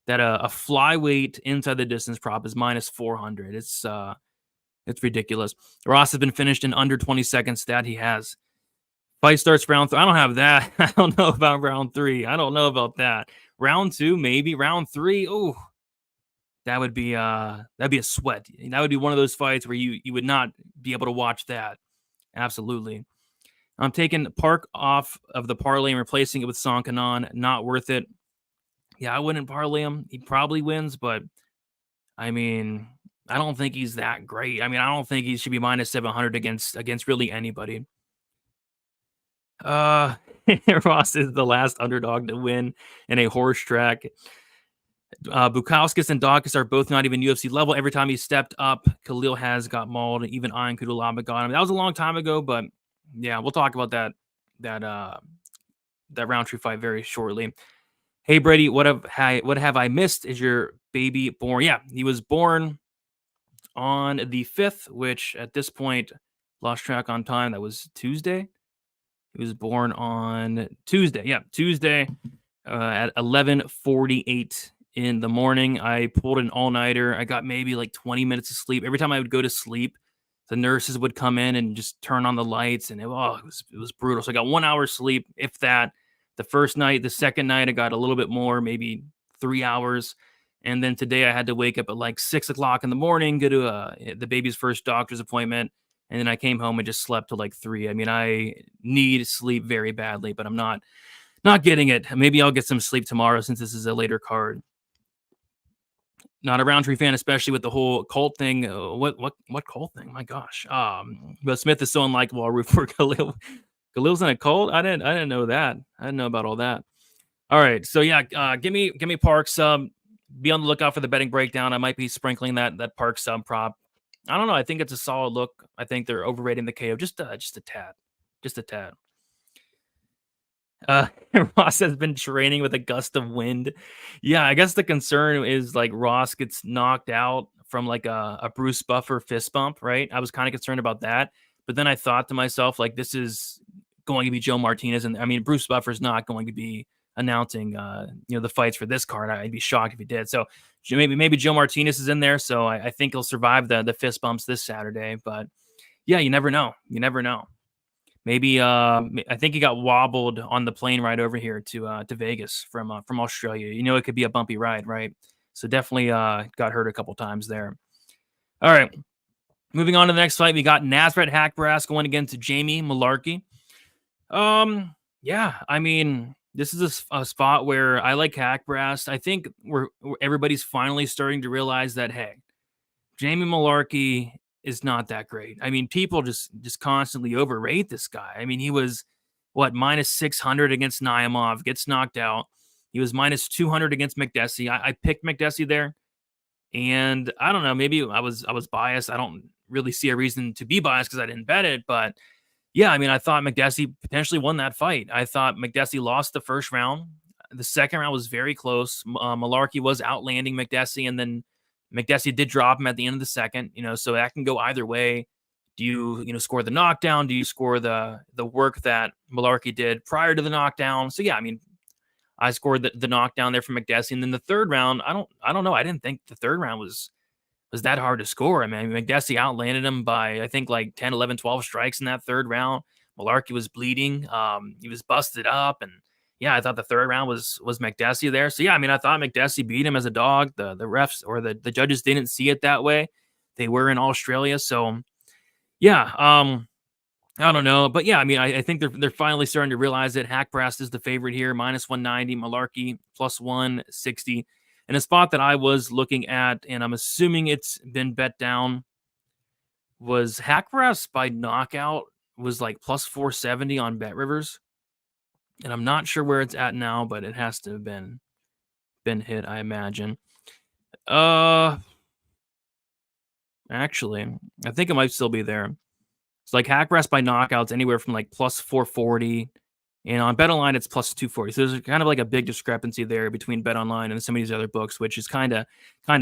that a flyweight inside the distance prop is minus 400. It's ridiculous. Ross has been finished in under 20 seconds. That he has. Fight starts round 3. I don't have that. I don't know about round 3. I don't know about that. Round 2, maybe. Round 3, oh, that'd be a sweat. That would be one of those fights where you would not be able to watch that. Absolutely. I'm taking Park off of the parlay and replacing it with Song Kanan. Not worth it. Yeah, I wouldn't parlay him. He probably wins, but I mean, I don't think he's that great. I mean, I don't think he should be minus 700 against really anybody. Ross is the last underdog to win in a horse track. Bukauskas and Dawkins are both not even UFC level. Every time he stepped up, Khalil has got mauled. Even Ian Kudalaba got him. That was a long time ago, but yeah, we'll talk about that Rountree fight very shortly. Hey Brady, what have I missed? Is your baby born? Yeah, he was born on the 5th, which at this point lost track on time. That was Tuesday. He was born on Tuesday. Yeah, Tuesday at 11:48 in the morning. I pulled an all-nighter. I got maybe like 20 minutes of sleep. Every time I would go to sleep, the nurses would come in and just turn on the lights, and it was brutal. So I got 1 hour sleep, if that. The first night, the second night, I got a little bit more, maybe 3 hours. And then today I had to wake up at like 6 o'clock in the morning, go to the baby's first doctor's appointment. And then I came home and just slept till like 3. I mean, I need sleep very badly, but I'm not getting it. Maybe I'll get some sleep tomorrow since this is a later card. Not a Rountree fan, especially with the whole cult thing. What cult thing? My gosh. But Smith is so unlikable. I'll root for Khalil. Khalil's in a cult? I didn't know that. I didn't know about all that. All right. So yeah, give me Park sub. Be on the lookout for the betting breakdown. I might be sprinkling that Park sub prop. I don't know. I think it's a solid look. I think they're overrating the KO just a tad. Just a tad. Ross has been training with a gust of wind. Yeah, I guess the concern is like Ross gets knocked out from like a Bruce Buffer fist bump, right? I was kind of concerned about that. But then I thought to myself, like, this is going to be Joe Martinez. And I mean, Bruce Buffer's not going to be announcing, the fights for this card. I'd be shocked if he did. So maybe Joe Martinez is in there. So I think he'll survive the fist bumps this Saturday. But yeah, you never know. You never know. Maybe I think he got wobbled on the plane ride over here to Vegas from Australia. You know, it could be a bumpy ride, right? So definitely got hurt a couple times there. All right. Moving on to the next fight, we got Nasrat Hackbrast going against Jamie Malarkey. Yeah, I mean, this is a spot where I like Hackbrast. I think everybody's finally starting to realize that, hey, Jamie Malarkey is not that great. I mean, people just constantly overrate this guy. I mean, he was minus 600 against Naimov, gets knocked out. He was minus 200 against McDessie. I picked McDessie there, and I don't know, maybe I was biased. I don't really see a reason to be biased because I didn't bet it, but yeah, I mean, I thought McDessie potentially won that fight. I thought McDessie lost the first round. The second round was very close. Malarkey was outlanding McDessie, and then McDessie did drop him at the end of the second. So that can go either way. Do you score the knockdown? Do you score the work that Malarkey did prior to the knockdown? So yeah, I mean, I scored the knockdown there from McDessie, and then the third round, I don't know. I didn't think the third round was that hard to score. I mean, McDessie outlanded him by, I think, like 10, 11, 12 strikes in that third round. Malarkey was bleeding. He was busted up. And yeah, I thought the third round was McDessie there. So yeah, I mean, I thought McDessie beat him as a dog. The refs or the judges didn't see it that way. They were in Australia. So yeah, I don't know. But yeah, I mean, I think they're finally starting to realize that Hackbrast is the favorite here, minus 190, Malarkey plus 160. And a spot that I was looking at, and I'm assuming it's been bet down, was Hackbrast by knockout was like plus 470 on Bet Rivers. And I'm not sure where it's at now, but it has to have been hit, I imagine. Actually, I think it might still be there. It's like Hackbrast by knockouts anywhere from like plus 440. And on BetOnline, it's plus 240. So there's kind of like a big discrepancy there between BetOnline and some of these other books, which is kind of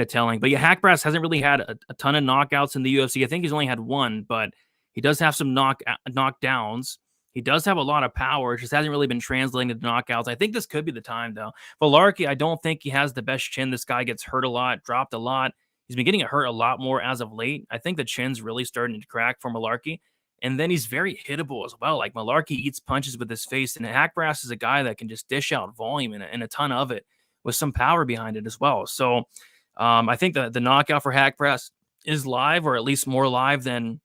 telling. But yeah, Hackbrast hasn't really had a ton of knockouts in the UFC. I think he's only had one, but he does have some knockdowns. He does have a lot of power. It just hasn't really been translating to knockouts. I think this could be the time, though. Malarkey, I don't think he has the best chin. This guy gets hurt a lot, dropped a lot. He's been getting hurt a lot more as of late. I think the chin's really starting to crack for Malarkey. And then he's very hittable as well. Like Malarkey eats punches with his face, and Hackbrast is a guy that can just dish out volume and a ton of it with some power behind it as well. So I think the knockout for Hackbrast is live, or at least more live than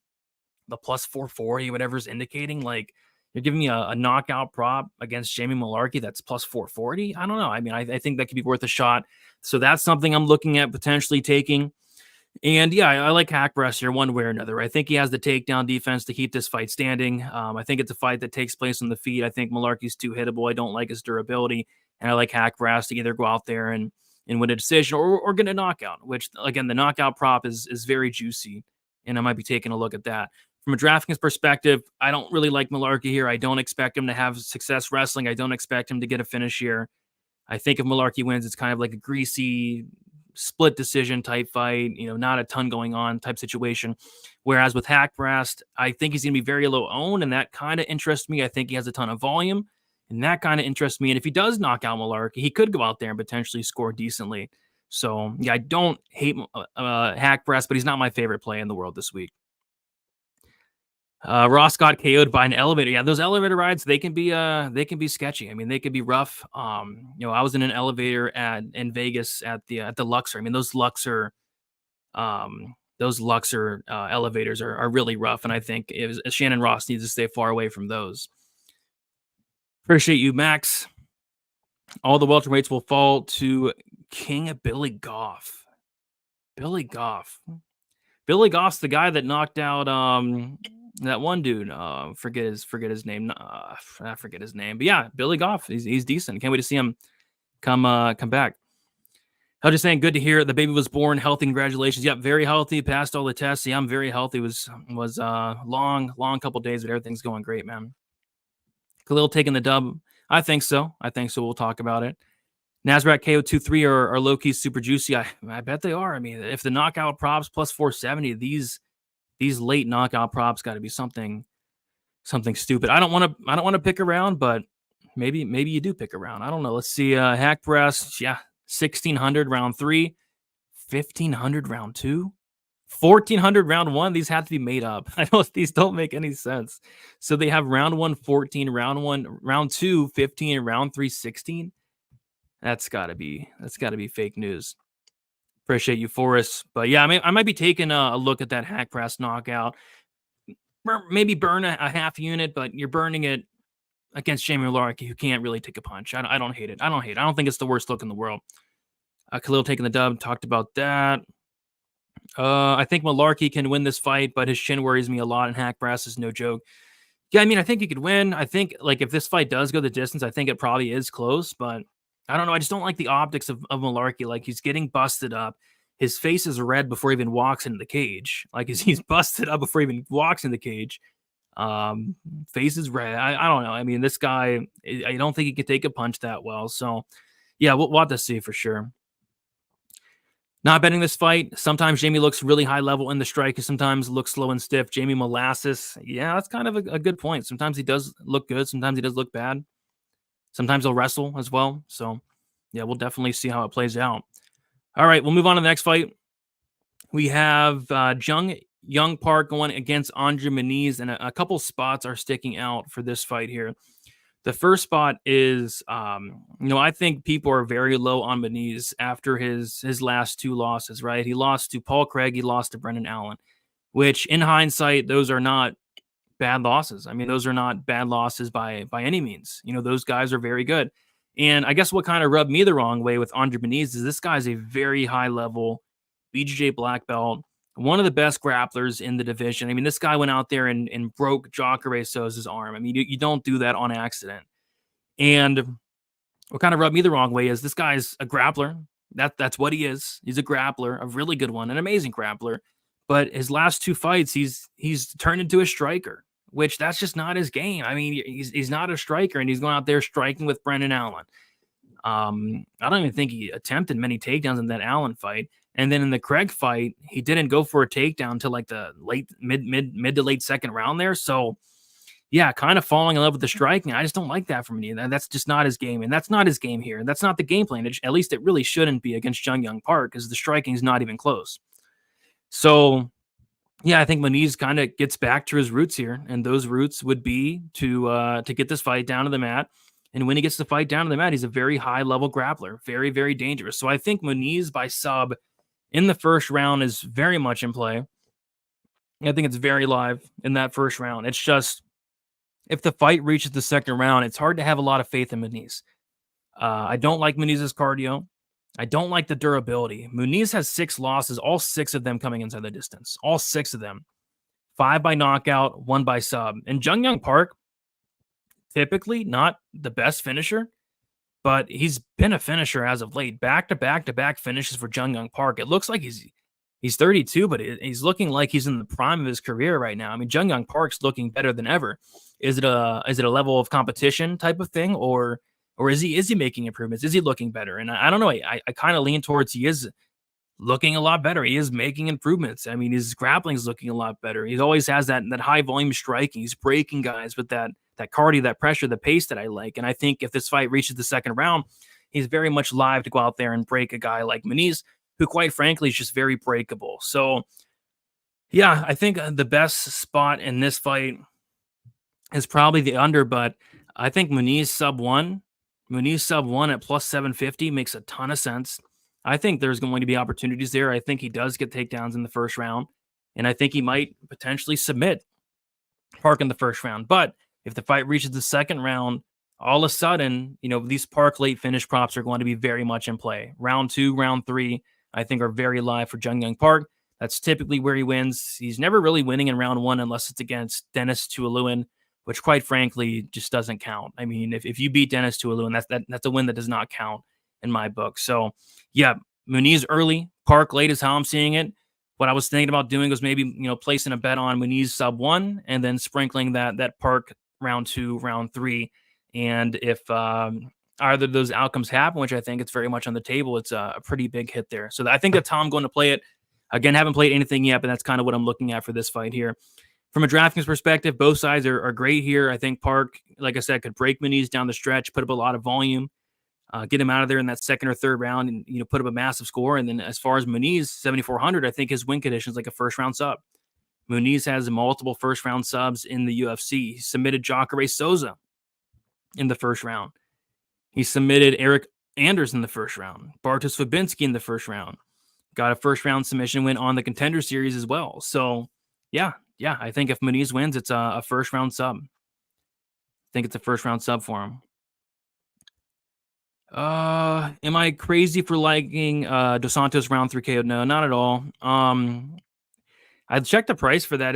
the plus 440, whatever's indicating. Like you're giving me a knockout prop against Jamie Malarkey that's plus 440. I don't know. I mean, I think that could be worth a shot. So that's something I'm looking at potentially taking. And yeah, I like Hackbrast here one way or another. I think he has the takedown defense to keep this fight standing. I think it's a fight that takes place on the feet. I think Malarkey's too hittable. I don't like his durability. And I like Hackbrast to either go out there and win a decision or get a knockout, which, again, the knockout prop is very juicy. And I might be taking a look at that. From a DraftKings perspective, I don't really like Malarkey here. I don't expect him to have success wrestling. I don't expect him to get a finish here. I think if Malarkey wins, it's kind of like a greasy split decision type fight, not a ton going on type situation. Whereas with Hackbrast, I think he's going to be very low owned, and that kind of interests me. I think he has a ton of volume, and that kind of interests me. And if he does knock out Malarkey, he could go out there and potentially score decently. So yeah, I don't hate Hackbrast, but he's not my favorite play in the world this week. Ross got KO'd by an elevator. Yeah, those elevator rides, they can be sketchy. I mean, they could be rough. I was in an elevator in Vegas at the Luxor. I mean, those Luxor elevators are really rough, and I think Shannon Ross needs to stay far away from those. Appreciate you, Max. All the welterweights will fall to King Billy Goff. Billy Goff's the guy that knocked out that one dude, forget his name. I forget his name, but yeah, Billy Goff. He's decent. Can't wait to see him come back. I was just saying, good to hear the baby was born healthy. Congratulations. Yep, very healthy. Passed all the tests. Yeah, I'm very healthy. Was long couple days, but everything's going great, man. Khalil taking the dub. I think so. We'll talk about it. Nasrat KO 2-3 are low key super juicy. I bet they are. I mean, if the knockout props plus 470, these late knockout props got to be something stupid. I don't want to pick around, but maybe you do pick around. I don't know. Let's see. Hackbrast, yeah, 1,600 round 3, 1,500 round 2, 1,400 round 1. These have to be made up. These don't make any sense. So they have round 1 14, round 2 15, and round 3 16. That's gotta be fake news. Appreciate you, Forrest. But yeah, I might be taking a look at that Hackbrast knockout. Maybe burn a half unit, but you're burning it against Jamie Malarkey, who can't really take a punch. I don't hate it. I don't think it's the worst look in the world. Khalil taking the dub. Talked about that. I think Malarkey can win this fight, but his chin worries me a lot, and Hackbrast is no joke. Yeah, I mean, I think he could win. I think, like, if this fight does go the distance, I think it probably is close, but I don't know. I just don't like the optics of Malarkey. Like, he's getting busted up. His face is red before he even walks into the cage. Like, he's busted up before he even walks in the cage. Face is red. I don't know. I mean, this guy, I don't think he could take a punch that well. So, yeah, we'll have to see for sure. Not betting this fight. Sometimes Jamie looks really high level in the strike, and sometimes looks slow and stiff. Jamie Molasses. Yeah, that's kind of a good point. Sometimes he does look good. Sometimes he does look bad. Sometimes he'll wrestle as well. So, yeah, we'll definitely see how it plays out. All right, we'll move on to the next fight. We have Young Park going against Andre Muniz, and a couple spots are sticking out for this fight here. The first spot is, I think people are very low on Muniz after his last two losses, right? He lost to Paul Craig, he lost to Brendan Allen, which in hindsight, those are not bad losses. I mean, those are not bad losses by any means. Those guys are very good. And I guess what kind of rubbed me the wrong way with Andre Muniz is this guy's a very high level BJJ black belt, one of the best grapplers in the division. I mean, this guy went out there and broke Jacare Souza's arm. I mean, you don't do that on accident. And what kind of rubbed me the wrong way is this guy's a grappler. That's what he is. He's a grappler, a really good one, an amazing grappler. But his last two fights, he's turned into a striker, which that's just not his game. I mean, he's not a striker, and he's going out there striking with Brendan Allen. I don't even think he attempted many takedowns in that Allen fight. And then in the Craig fight, he didn't go for a takedown till like the mid to late second round there. So yeah, kind of falling in love with the striking. I just don't like that from him. That's just not his game. And that's not his game here. And that's not the game plan. At least it really shouldn't be against Young Park, because the striking is not even close. So yeah, I think Muniz kind of gets back to his roots here. And those roots would be to get this fight down to the mat. And when he gets the fight down to the mat, he's a very high level grappler, very, very dangerous. So I think Muniz by sub in the first round is very much in play. I think it's very live in that first round. It's just, if the fight reaches the second round, it's hard to have a lot of faith in Muniz. I don't like Muniz's cardio. I don't like the durability. Muniz has 6 losses, all 6 of them coming inside the distance. All 6 of them. 5 by knockout, 1 by sub. And Young Park, typically not the best finisher, but he's been a finisher as of late. Back-to-back finishes for Young Park. It looks like he's 32, but he's looking like he's in the prime of his career right now. I mean, Young Park's looking better than ever. Is it a level of competition type of thing, or is he making improvements? Is he looking better? And I don't know. I kind of lean towards he is looking a lot better. He is making improvements. I mean, his grappling is looking a lot better. He always has that high volume striking. He's breaking guys with that cardio, that pressure, the pace that I like. And I think if this fight reaches the second round, he's very much live to go out there and break a guy like Muniz, who quite frankly is just very breakable. So yeah, I think the best spot in this fight is probably the under, but I think Muniz sub one at plus 750 makes a ton of sense. I think there's going to be opportunities there. I think he does get takedowns in the first round, and I think he might potentially submit Park in the first round. But if the fight reaches the second round, all of a sudden, these Park late finish props are going to be very much in play. Round 2, round 3, I think are very live for Young Park. That's typically where he wins. He's never really winning in round 1 unless it's against Dennis Tuoluen, which quite frankly just doesn't count. I mean, if you beat Dennis Tuoluen, that's a win that does not count in my book. So yeah, Muniz early, Park late is how I'm seeing it. What I was thinking about doing was maybe, placing a bet on Muniz sub 1 and then sprinkling that Park round 2, round 3. And if either of those outcomes happen, which I think it's very much on the table, it's a pretty big hit there. So I think that's how I'm going to play it. Again, haven't played anything yet, but that's kind of what I'm looking at for this fight here. From a DraftKings perspective, both sides are great here. I think Park, like I said, could break Muniz down the stretch, put up a lot of volume, get him out of there in that second or third round, and put up a massive score. And then as far as Muniz, 7,400, I think his win condition is like a first round sub. Muniz has multiple first round subs in the UFC. He submitted Jacare Souza in the first round. He submitted Eric Anders in the first round. Bartosz Fabinski in the first round. Got a first round submission win on the Contender Series as well. So yeah, I think if Muniz wins, it's a first round sub. I think it's a first round sub for him. Am I crazy for liking Dos Santos round 3 KO? No, not at all. I checked the price for that.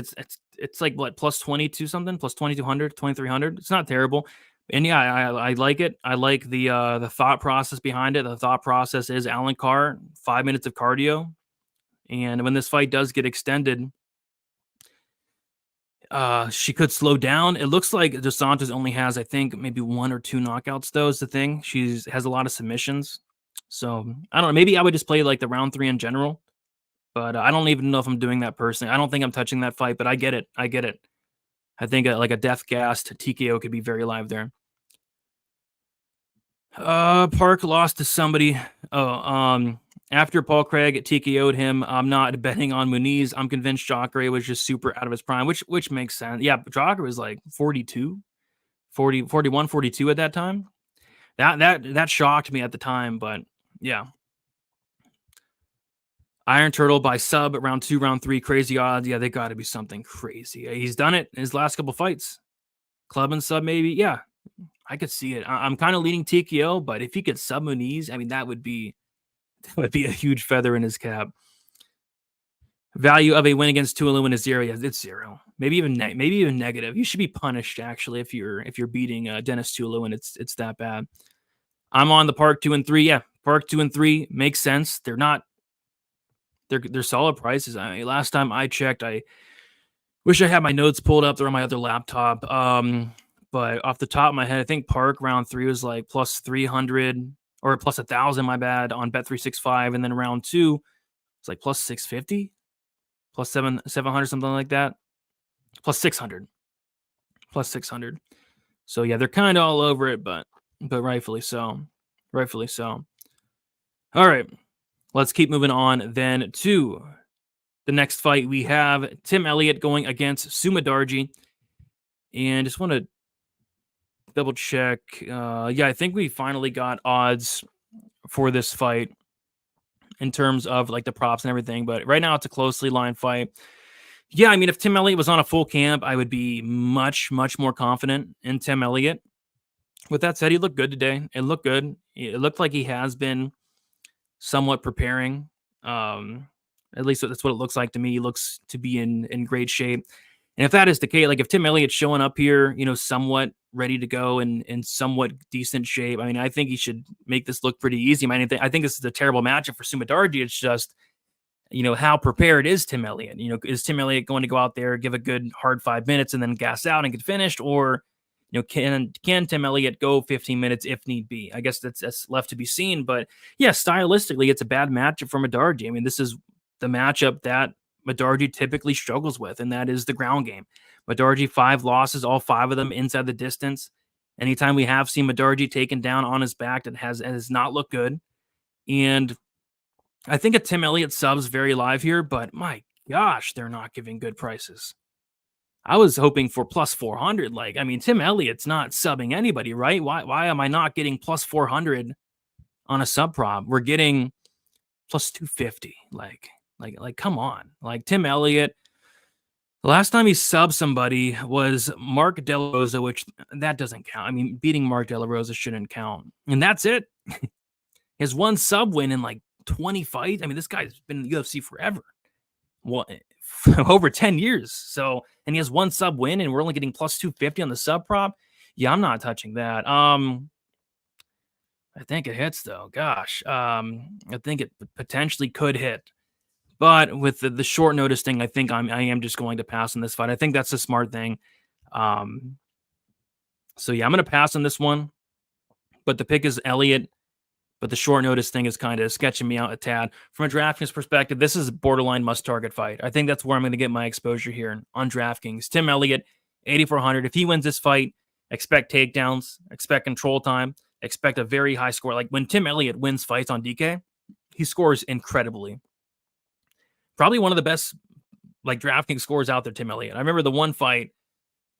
It's like what, plus 22 something, plus 2200, 2300. It's not terrible. And yeah, I like it. I like the thought process behind it. The thought process is Alan Carr, 5 minutes of cardio. And when this fight does get extended, she could slow down. It looks like Dos Santos only has, I think, maybe 1 or 2 knockouts, though, is the thing. She has a lot of submissions. So I don't know. Maybe I would just play like the round 3 in general. But I don't even know if I'm doing that personally. I don't think I'm touching that fight, but I get it. I get it. I think like a death gassed TKO could be very live there. Park lost to somebody. After Paul Craig TKO'd him, I'm not betting on Muniz. I'm convinced Jacare was just super out of his prime, which makes sense. Yeah, Jacare was like 42, 40, 41, 42 at that time. That shocked me at the time, but yeah. Iron Turtle by sub, round 2, round 3, crazy odds. Yeah, they got to be something crazy. He's done it in his last couple fights. Club and sub, maybe. Yeah, I could see it. I'm kind of leaning TKO, but if he could sub Muniz, I mean, that would be a huge feather in his cap. Value of a win against Tuolumne is 0. Yeah, it's 0. Maybe even negative. You should be punished actually if you're beating Dennis Tuolumne. It's that bad. I'm on the Park 2 and 3. Yeah, Park 2 and 3 makes sense. They're solid prices. I mean, last time I checked, I wish I had my notes pulled up. They're on my other laptop. But off the top of my head, I think Park round 3 was like plus 300 or plus 1,000, my bad, on Bet365. And then round 2, it's like plus 650, plus 700, something like that. Plus 600. So yeah, they're kind of all over it, but rightfully so. All right. Let's keep moving on then to the next fight. We have Tim Elliott going against Dargi. And just want to double check. Yeah, I think we finally got odds for this fight in terms of like the props and everything. But right now it's a closely lined fight. Yeah, I mean, if Tim Elliott was on a full camp, I would be much, much more confident in Tim Elliott. With that said, he looked good today. It looked good. It looked like he has been somewhat preparing. At least that's what it looks like to me. He looks to be in great shape. And if that is the case, like if Tim Elliott's showing up here, somewhat ready to go and in somewhat decent shape, I mean, I think he should make this look pretty easy. I think this is a terrible matchup for Dargi. It's just, how prepared is Tim Elliott? Is Tim Elliott going to go out there, give a good hard 5 minutes and then gas out and get finished? Or, can Tim Elliott go 15 minutes if need be? I guess that's left to be seen. But yeah, stylistically, it's a bad matchup for Dargi. I mean, this is the matchup that Dargi typically struggles with, and that is the ground game. Dargi, 5 losses, all 5 of them inside the distance. Anytime we have seen Dargi taken down on his back, that has not looked good. And I think a Tim Elliott sub's very live here, but my gosh, they're not giving good prices. I was hoping for plus 400. Like, I mean, Tim Elliott's not subbing anybody, right? Why am I not getting plus 400 on a sub prop? We're getting plus 250. Like, come on. Like, Tim Elliott, the last time he subbed somebody was Mark De La Rosa, which that doesn't count. I mean, beating Mark De La Rosa shouldn't count. And that's it. He has 1 sub win in like 20 fights. I mean, this guy's been in the UFC forever. Over 10 years. So, and he has 1 sub win, and we're only getting plus 250 on the sub prop. Yeah, I'm not touching that. I think it hits though. Gosh, I think it potentially could hit, but with the short notice thing, I think I am just going to pass on this fight. I think that's a smart thing. So yeah, I'm going to pass on this one, but the pick is Elliott. But the short notice thing is kind of sketching me out a tad. From a DraftKings perspective, this is a borderline must-target fight. I think that's where I'm going to get my exposure here on DraftKings. Tim Elliott, 8,400. If he wins this fight, expect takedowns, expect control time, expect a very high score. Like when Tim Elliott wins fights on DK, he scores incredibly. Probably one of the best like DraftKings scores out there, Tim Elliott. I remember the one fight,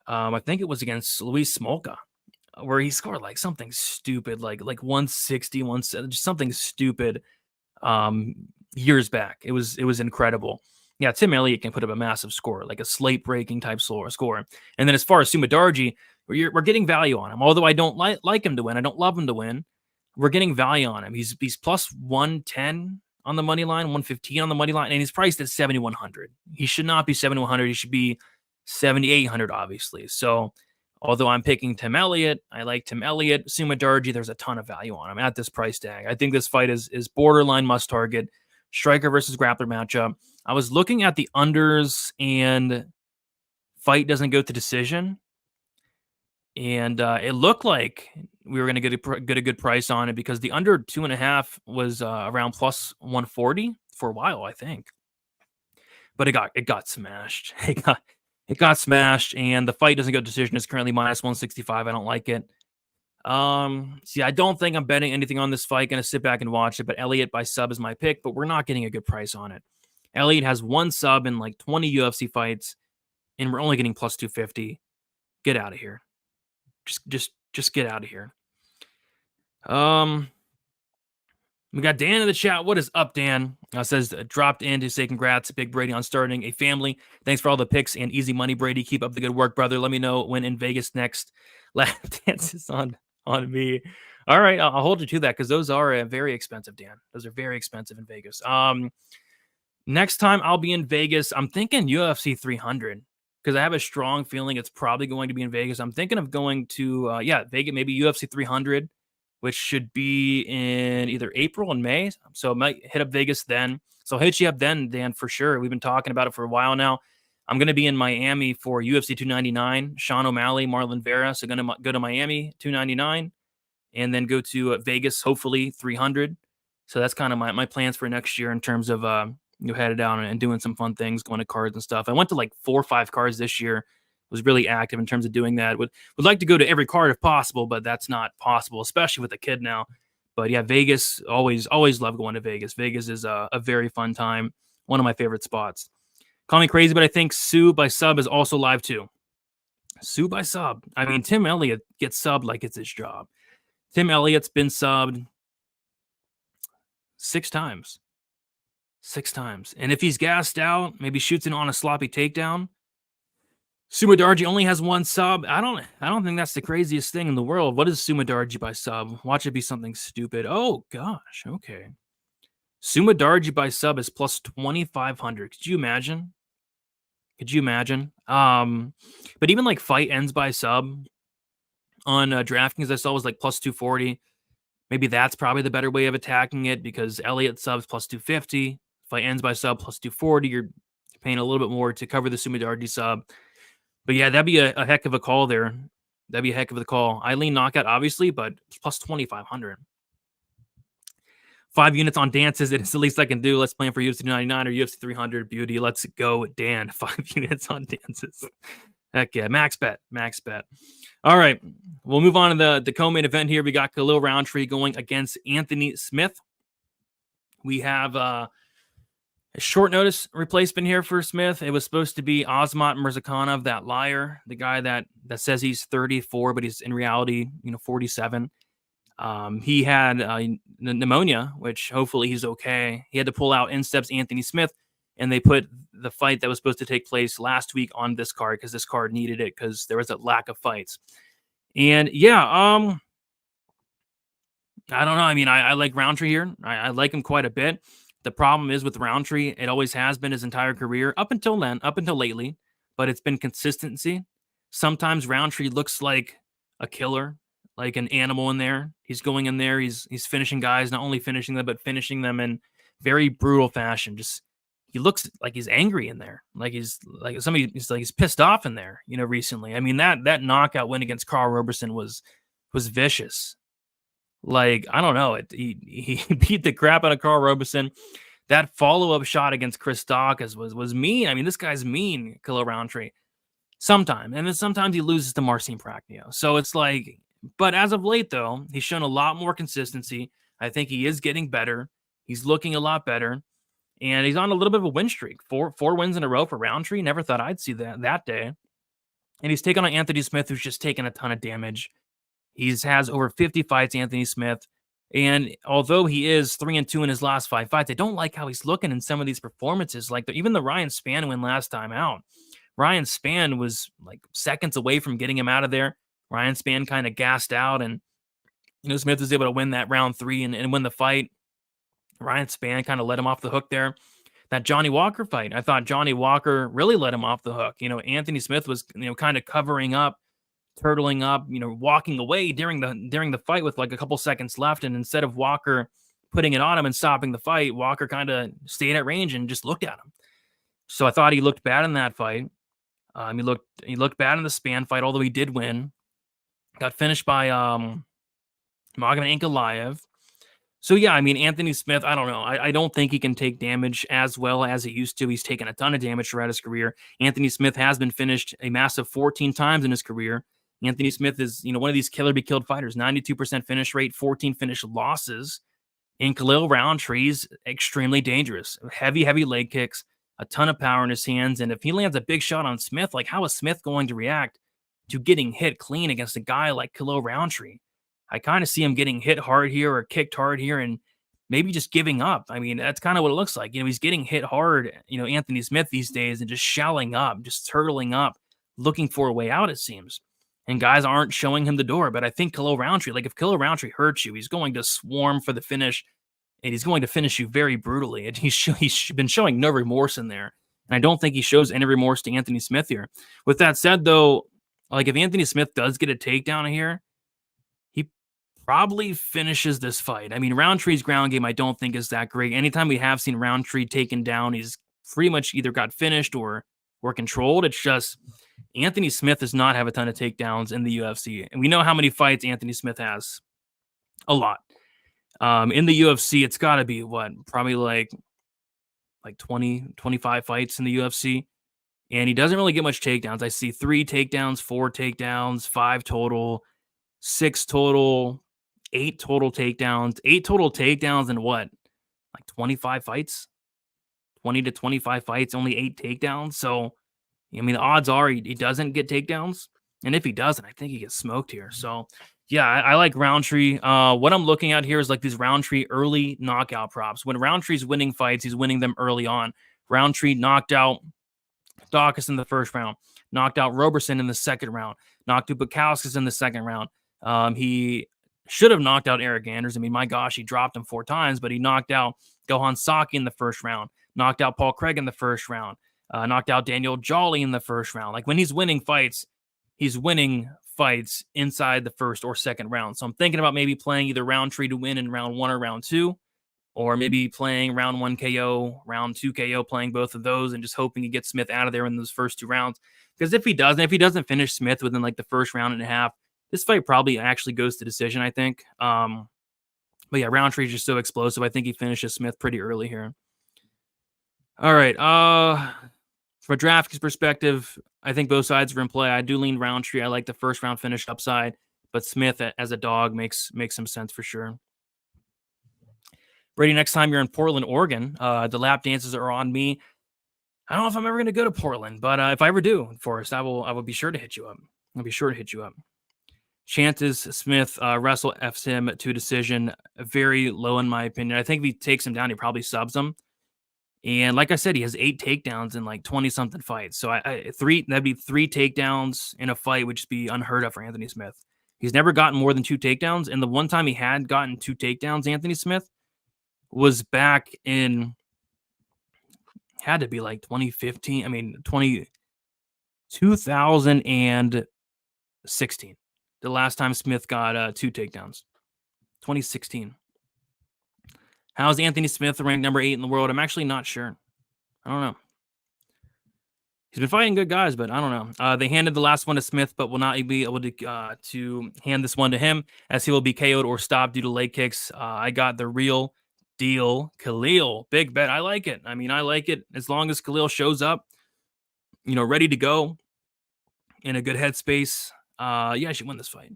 I think it was against Luis Smolka, where he scored like something stupid, like 160, 170, just something stupid years back. It was incredible. Yeah, Tim Elliott can put up a massive score, like a slate-breaking type score. And then as far as Dargi, we're getting value on him. Although I don't like him to win, I don't love him to win. we're getting value on him. He's plus 110 on the money line, 115 on the money line, and he's priced at 7,100. He should not be 7,100. He should be 7,800, obviously. So, although I'm picking Tim Elliott, I like Tim Elliott. Suma Dargi, there's a ton of value on him at this price tag. I think this fight is borderline must target. Striker versus grappler matchup. I was looking at the unders and fight doesn't go to decision. And it looked like we were going to get a good price on it because the under 2.5 was around plus 140 for a while, I think. But it got smashed. It got smashed, and the fight doesn't go to decision. It's currently minus 165. I don't like it. See, I don't think I'm betting anything on this fight. Going to sit back and watch it. But Elliott by sub is my pick. But we're not getting a good price on it. Elliott has one sub in like 20 UFC fights, and we're only getting plus 250. Get out of here. Just get out of here. We got Dan in the chat. What is up, Dan? Says dropped in to say congrats, Big Brady, on starting a family. Thanks for all the picks and easy money, Brady. Keep up the good work, brother. Let me know when in Vegas next. Lap dances on me. All right, I'll hold you to that because those are very expensive, Dan. Those are very expensive in Vegas. Next time I'll be in Vegas, I'm thinking UFC 300. Because I have a strong feeling it's probably going to be in Vegas. I'm thinking of going to, Vegas, maybe UFC 300, which should be in either April and May. So I might hit up Vegas then. So I'll hit you up then, Dan, for sure. We've been talking about it for a while now. I'm going to be in Miami for UFC 299, Sean O'Malley, Marlon Vera. So going to go to Miami, 299, and then go to Vegas, hopefully 300. So that's kind of my plans for next year in terms of headed down and doing some fun things, going to cards and stuff. I went to like 4 or 5 cards this year. Was really active in terms of doing that. Would like to go to every card if possible, but that's not possible, especially with a kid now. But yeah, Vegas, always love going to Vegas. Vegas is a very fun time. One of my favorite spots. Call me crazy, but I think Sue by sub is also live too. Sue by sub. I mean, Tim Elliott gets subbed like it's his job. Tim Elliott's been subbed 6 times. 6 times. And if he's gassed out, maybe shoots in on a sloppy takedown. Suma Dargi only has 1 sub. I don't think that's the craziest thing in the world. What is Suma Dargi by sub? Watch it be something stupid. Oh gosh, okay. Suma Dargi by sub is plus 2,500. Could you imagine? But even like fight ends by sub on DraftKings, I saw was like plus 240. Maybe that's probably the better way of attacking it because Elliott subs plus 250. Fight ends by sub plus 240. You're paying a little bit more to cover the Suma Dargi sub. But yeah, that'd be a heck of a call there. That'd be a heck of a call. Eileen knockout, obviously, but plus 2,500. 5 units on dances. It's the least I can do. Let's plan for UFC 299 or UFC 300. Beauty. Let's go, Dan. 5 units on dances. Heck yeah. Max bet. All right. We'll move on to the co-main event here. We got Khalil Rountree going against Anthony Smith. We have a short notice replacement here for Smith. It was supposed to be Azmat Mirzakhanov, that liar, the guy that says he's 34, but he's in reality, 47. He had pneumonia, which hopefully he's okay. He had to pull out in steps Anthony Smith, and they put the fight that was supposed to take place last week on this card because this card needed it because there was a lack of fights. And yeah, I don't know. I mean, I like Rountree here. I like him quite a bit. The problem is with Rountree, it always has been his entire career up until lately, but it's been consistency. Sometimes Rountree looks like a killer, like an animal in there. He's going in there, he's finishing guys, not only finishing them, but finishing them in very brutal fashion. Just he looks like he's angry in there, like he's pissed off in there, recently. I mean, that knockout win against Carl Roberson was vicious. Like, I don't know. He beat the crap out of Carl Roberson. That follow-up shot against Chris Dawkins was mean. I mean, this guy's mean, Khalil Rountree. Sometimes. And then sometimes he loses to Marcin Prachnio. So it's like, but as of late, though, he's shown a lot more consistency. I think he is getting better. He's looking a lot better. And he's on a little bit of a win streak. Four wins in a row for Rountree. Never thought I'd see that day. And he's taken on Anthony Smith, who's just taken a ton of damage. He has over 50 fights, Anthony Smith. And although he is 3-2 in his last 5 fights, I don't like how he's looking in some of these performances. Like even the Ryan Spann win last time out. Ryan Spann was like seconds away from getting him out of there. Ryan Spann kind of gassed out, and Smith was able to win that round 3 and win the fight. Ryan Spann kind of let him off the hook there. That Johnny Walker fight, I thought Johnny Walker really let him off the hook. Anthony Smith was, kind of covering up, turtling up, walking away during the fight with like a couple seconds left. And instead of Walker putting it on him and stopping the fight, Walker kind of stayed at range and just looked at him. So I thought he looked bad in that fight. He looked bad in the Spann fight, although he did win. Got finished by Magomed Ankalaev. So yeah, Anthony Smith, I don't know. I don't think he can take damage as well as he used to. He's taken a ton of damage throughout his career. Anthony Smith has been finished a massive 14 times in his career. Anthony Smith is, one of these killer be killed fighters. 92% finish rate, 14 finish losses. And Khalil Rountree's extremely dangerous. Heavy leg kicks, a ton of power in his hands. And if he lands a big shot on Smith, like how is Smith going to react to getting hit clean against a guy like Khalil Rountree? I kind of see him getting hit hard here or kicked hard here and maybe just giving up. That's kind of what it looks like. He's getting hit hard, Anthony Smith these days, and just shelling up, just turtling up, looking for a way out, it seems. And guys aren't showing him the door. But I think Khalil Rountree, like if Khalil Rountree hurts you, he's going to swarm for the finish, and he's going to finish you very brutally. And he's been showing no remorse in there. And I don't think he shows any remorse to Anthony Smith here. With that said, though, like if Anthony Smith does get a takedown here, he probably finishes this fight. Rountree's ground game I don't think is that great. Anytime we have seen Rountree taken down, he's pretty much either got finished or controlled. It's just Anthony Smith does not have a ton of takedowns in the UFC. And we know how many fights Anthony Smith has. A lot. In the UFC, it's got to be, probably like 20, 25 fights in the UFC. And he doesn't really get much takedowns. I see 3 takedowns, 4 takedowns, 5 total, 6 total, 8 total takedowns. 8 total takedowns in what? Like 25 fights? 20 to 25 fights, only 8 takedowns. So, the odds are he doesn't get takedowns. And if he doesn't, I think he gets smoked here. So, yeah, I like Rountree. What I'm looking at here is like these Rountree early knockout props. When Rountree's winning fights, he's winning them early on. Rountree knocked out Dawkins in the first round, knocked out Roberson in the second round, knocked out Bukowskis in the second round. He should have knocked out Eric Anders. My gosh, he dropped him 4 times, but he knocked out Gohan Saki in the first round, knocked out Paul Craig in the first round, knocked out Daniel Jolly in the first round. Like when he's winning fights, he's winning fights inside the first or second round. So I'm thinking about maybe playing either Rountree to win in round 1 or round 2, or maybe playing round 1 KO, round 2 KO, playing both of those and just hoping he gets Smith out of there in those first 2 rounds. Because if he doesn't finish Smith within like the first round and a half, this fight probably actually goes to decision, I think. But yeah, Rountree is just so explosive. I think he finishes Smith pretty early here. All right. From a Draftkings perspective, I think both sides are in play. I do lean Rountree. I like the first round finish upside, but Smith as a dog makes some sense for sure. Brady, next time you're in Portland, Oregon, the lap dances are on me. I don't know if I'm ever going to go to Portland, but if I ever do, Forrest, I will be sure to hit you up. I'll be sure to hit you up. Chances Smith wrestle F's him to decision. Very low in my opinion. I think if he takes him down, he probably subs him. And like I said, he has 8 takedowns in like 20-something fights. So that'd be 3 takedowns in a fight, which would be unheard of for Anthony Smith. He's never gotten more than 2 takedowns. And the one time he had gotten 2 takedowns, Anthony Smith, was back in, had to be like 2015. 2016. The last time Smith got 2 takedowns. 2016. How is Anthony Smith ranked number 8 in the world? I'm actually not sure. I don't know. He's been fighting good guys, but I don't know. They handed the last one to Smith, but will not be able to hand this one to him, as he will be KO'd or stopped due to leg kicks. I got the real deal, Khalil. Big bet. I like it. I like it as long as Khalil shows up, ready to go, in a good headspace. Yeah, I should win this fight.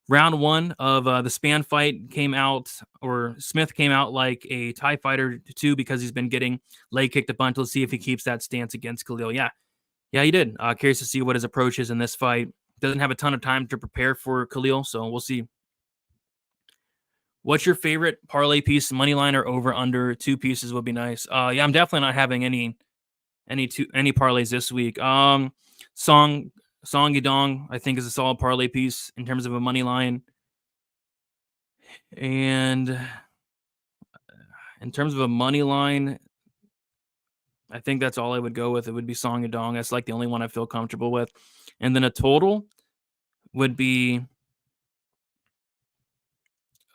Round 1 of the Spann fight came out, or Smith came out like a TIE fighter 2 because he's been getting leg kicked a bunch. Let's see if he keeps that stance against Khalil. Yeah, he did. Curious to see what his approach is in this fight. Doesn't have a ton of time to prepare for Khalil, so we'll see. What's your favorite parlay piece? Money line or over under 2 pieces would be nice. Yeah, I'm definitely not having any parlays this week. Song Yadong, I think, is a solid parlay piece in terms of a money line. And in terms of a money line, I think that's all I would go with. It would be Song Yadong. That's like the only one I feel comfortable with. And then a total would be,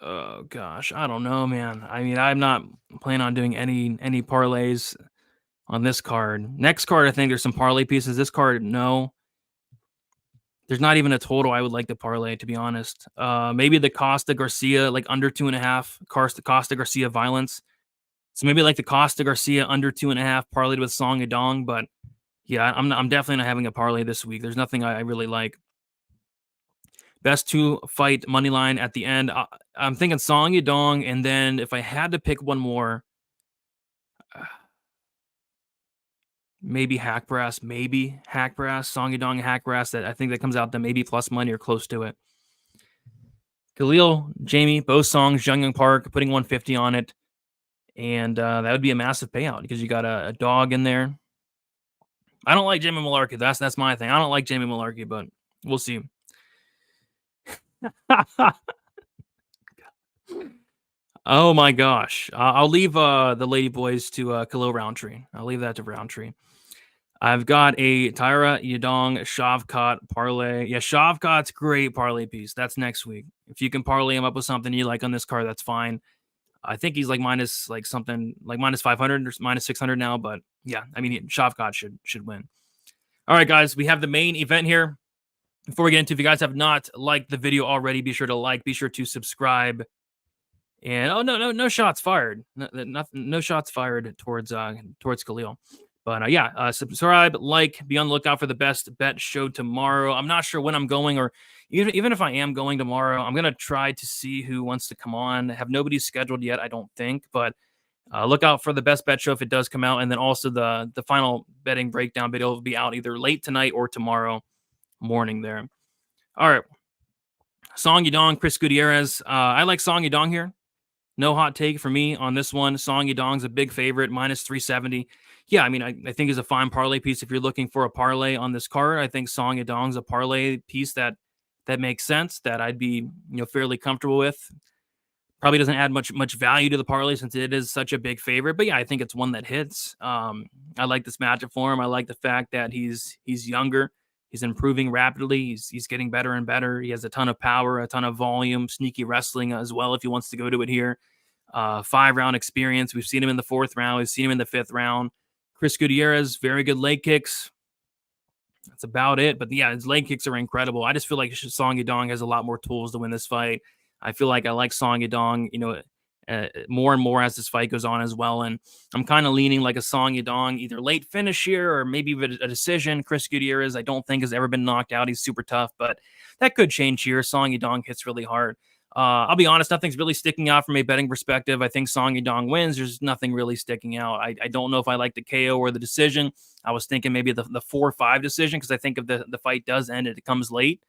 oh gosh, I don't know, man. I mean, I'm not planning on doing any parlays on this card. Next card, I think there's some parlay pieces. This card, no. There's not even a total I would like to parlay, to be honest. Maybe the Costa Garcia, like under 2.5. Costa Garcia violence. So maybe like the Costa Garcia under 2.5 parlayed with Song Yadong. But yeah, I'm definitely not having a parlay this week. There's nothing I really like. Best 2 fight money line at the end. I'm thinking Song Yadong, and then if I had to pick one more, maybe Hackbrast, Song Yadong and Hackbrast. That I think that comes out to maybe plus money or close to it. Khalil, Jamie, both songs, Young Park, putting 150 on it. And that would be a massive payout because you got a dog in there. I don't like Jamie Malarkey. That's my thing. I don't like Jamie Malarkey, but we'll see. Oh my gosh. I'll leave the lady boys to Khalil Rountree. I'll leave that to Rountree. I've got a Tyra Yadong Shavkat parlay. Yeah, Shavkat's great parlay piece. That's next week. If you can parlay him up with something you like on this card, that's fine. I think he's like minus like something like minus 500 or minus 600 now. But yeah, I mean, Shavkat should win. All right, guys, we have the main event here. Before we get into, if you guys have not liked the video already, be sure to like, be sure to subscribe. And oh no shots fired. No shots fired towards Khalil. But yeah, subscribe, like, be on the lookout for the best bet show tomorrow. I'm not sure when I'm going, or even if I am going tomorrow, I'm gonna try to see who wants to come on. I have nobody scheduled yet, I don't think, but look out for the best bet show if it does come out, and then also the final betting breakdown video will be out either late tonight or tomorrow morning there. All right, Song Yadong, Chris Gutierrez. I like Song Yadong here. No hot take for me on this one. Song Yadong's a big favorite, minus 370. Yeah, I mean, I think is a fine parlay piece. If you're looking for a parlay on this card, I think Song Yadong's a parlay piece that makes sense, that I'd be fairly comfortable with. Probably doesn't add much value to the parlay since it is such a big favorite. But yeah, I think it's one that hits. I like this matchup for him. I like the fact that he's younger. He's improving rapidly. He's getting better and better. He has a ton of power, a ton of volume, sneaky wrestling as well if he wants to go to it here. 5-round experience. We've seen him in the 4th round. We've seen him in the 5th round. Chris Gutierrez, very good leg kicks. That's about it. But yeah, his leg kicks are incredible. I just feel like Song Yadong has a lot more tools to win this fight. I feel like I like Song Yadong, more and more as this fight goes on as well. And I'm kind of leaning like a Song Yadong, either late finish here or maybe a decision. Chris Gutierrez, I don't think has ever been knocked out. He's super tough, but that could change here. Song Yadong hits really hard. I'll be honest, nothing's really sticking out from a betting perspective. I think Song Yadong wins. There's nothing really sticking out. I don't know if I like the KO or the decision. I was thinking maybe the 4-5 decision because I think if the fight does end and it comes late.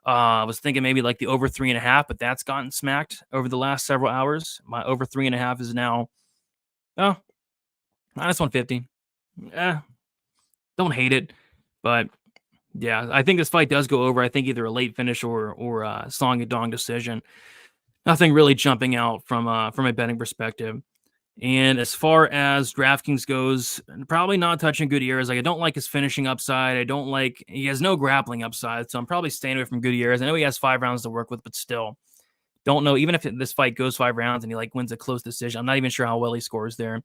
I was thinking maybe like the over 3.5, but that's gotten smacked over the last several hours. My over 3.5 is now minus 150. Don't hate it, but yeah, I think this fight does go over. I think either a late finish or Song Yadong decision. Nothing really jumping out from a betting perspective. And as far as DraftKings goes, probably not touching Gutierrez. Like, I don't like his finishing upside. He has no grappling upside, so I'm probably staying away from Gutierrez. I know he has 5 rounds to work with, but still, don't know. Even if this fight goes 5 rounds and he wins a close decision, I'm not even sure how well he scores there.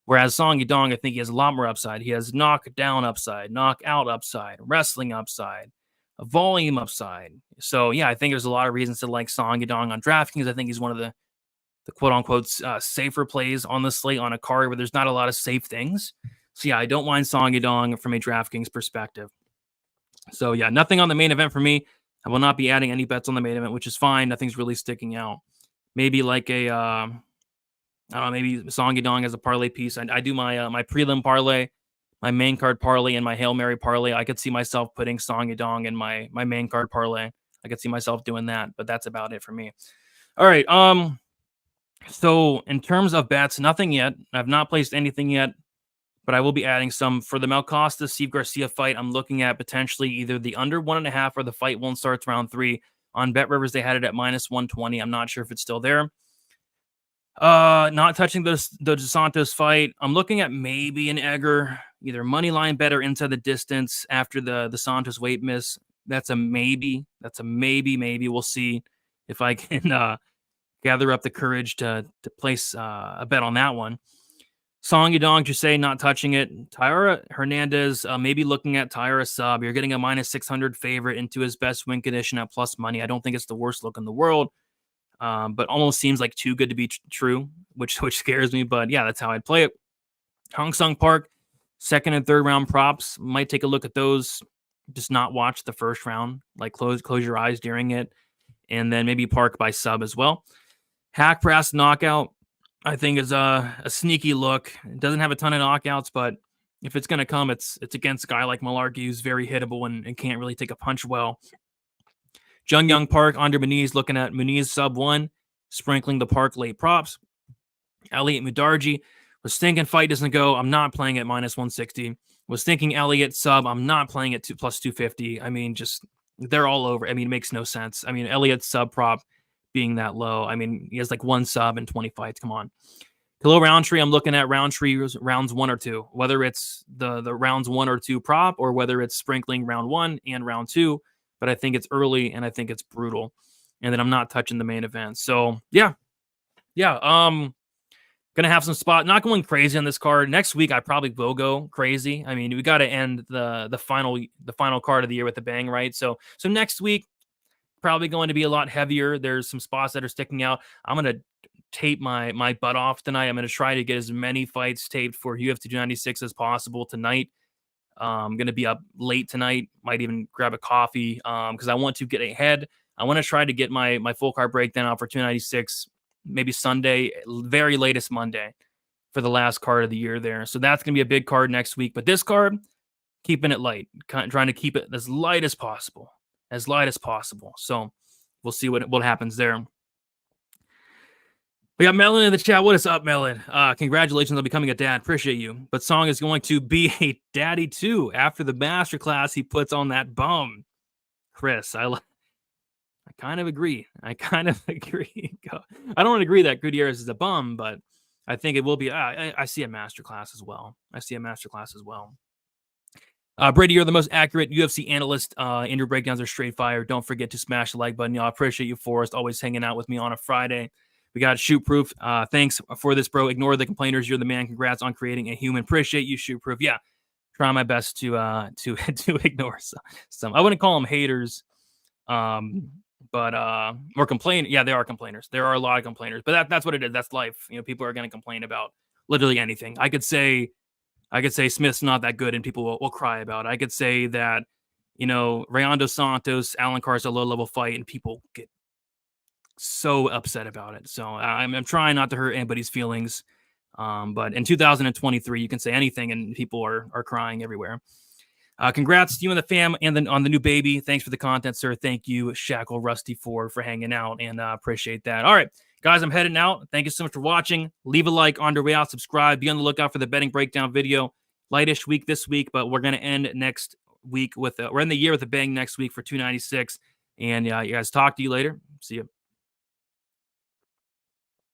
Whereas Song Yadong, I think he has a lot more upside. He has knockdown upside, knockout upside, wrestling upside, a volume upside. So yeah, I think there's a lot of reasons to like Song Yadong on DraftKings. I think he's one of the quote-unquote safer plays on the slate on a card where there's not a lot of safe things. So yeah, I don't mind Song Yadong from a DraftKings perspective. So yeah, nothing on the main event for me. I will not be adding any bets on the main event, which is fine. Nothing's really sticking out. Maybe like I don't know, maybe Song Yadong as a parlay piece. I do my my prelim parlay, my main card parlay, and my Hail Mary parlay. I could see myself putting Song Yadong in my main card parlay. I could see myself doing that, but that's about it for me. All right. So in terms of bets, nothing yet. I've not placed anything yet, but I will be adding some for the Costa Steve Garcia fight. I'm looking at potentially either the under 1.5 or the fight won't start round 3, On Bet Rivers, they had it at minus 120. I'm not sure if it's still there. Not touching the Santos fight. I'm looking at maybe an Edgar, either money line bet or inside the distance after the Santos weight miss. That's a maybe. Maybe. We'll see if I can gather up the courage to place a bet on that one. Song Yudong, just say not touching it. Tyra Hernandez, maybe looking at Tyra sub. You're getting a minus 600 favorite into his best win condition at plus money. I don't think it's the worst look in the world, but almost seems like too good to be true, which scares me. But yeah, that's how I'd play it. Hong Sung Park, second and third round props. Might take a look at those. Just not watch the first round. Like close your eyes during it, and then maybe park by sub as well. Hackbrast knockout, I think, is a sneaky look. It doesn't have a ton of knockouts, but if it's going to come, it's against a guy like Malarkey, who's very hittable and can't really take a punch well. Jung Young Park under Muniz, looking at Muniz sub 1, sprinkling the park late props. Elliott Dargi, was thinking fight doesn't go. I'm not playing at minus 160. Was thinking Elliott sub. I'm not playing at plus 250. I mean, just they're all over. I mean, it makes no sense. I mean, Elliott's sub prop being that low. I mean, he has like 1 sub and 20 fights. Come on. Hello, Rountree. I'm looking at Rountree rounds 1 or 2, whether it's the rounds 1 or 2 prop or whether it's sprinkling round 1 and round 2. But I think it's early and I think it's brutal. And then I'm not touching the main event. So yeah. Gonna have some spot. Not going crazy on this card. Next week I probably will go crazy. I mean, we got to end the final card of the year with a bang, right? So next week probably going to be a lot heavier. There's some spots that are sticking out. I'm gonna tape my butt off tonight. I'm gonna try to get as many fights taped for UFC 296 as possible tonight. I'm gonna be up late tonight. Might even grab a coffee because I want to get ahead. I want to try to get my full card breakdown out for 296. Maybe Sunday, very latest Monday for the last card of the year there. So that's going to be a big card next week. But this card, keeping it light, trying to keep it as light as possible. So we'll see what happens there. We got Melon in the chat. What is up, Melon? Congratulations on becoming a dad. Appreciate you. But Song is going to be a daddy too after the masterclass he puts on that bum. Chris, I kind of agree. I don't agree that Gutierrez is a bum, but I think it will be. I see a masterclass as well. Brady, you're the most accurate UFC analyst. And your breakdowns are straight fire. Don't forget to smash the like button. Y'all, I appreciate you, Forrest, always hanging out with me on a Friday. We got Shoot Proof. Thanks for this, bro. Ignore the complainers. You're the man. Congrats on creating a human. Appreciate you, Shoot Proof. Yeah, try my best to ignore some. I wouldn't call them haters. But or complain. Yeah, they are complainers. There are a lot of complainers, but that's what it is. That's life. You know, people are going to complain about literally anything. I could say Smith's not that good and people will cry about it. I could say that, you know, Rayando Santos, Alan Carr's a low level fight and people get so upset about it. So I'm trying not to hurt anybody's feelings. But in 2023, you can say anything and people are crying everywhere. Congrats to you and the fam and then on the new baby. Thanks for the content, sir. Thank you, Shackle Rusty, for hanging out and appreciate that. All right, guys, I'm heading out. Thank you so much for watching. Leave a like on the way out. Subscribe. Be on the lookout for the betting breakdown video. Lightish week this week, but we're going to end next week with we're in the year with a bang next week for 296. And you guys, talk to you later. See you.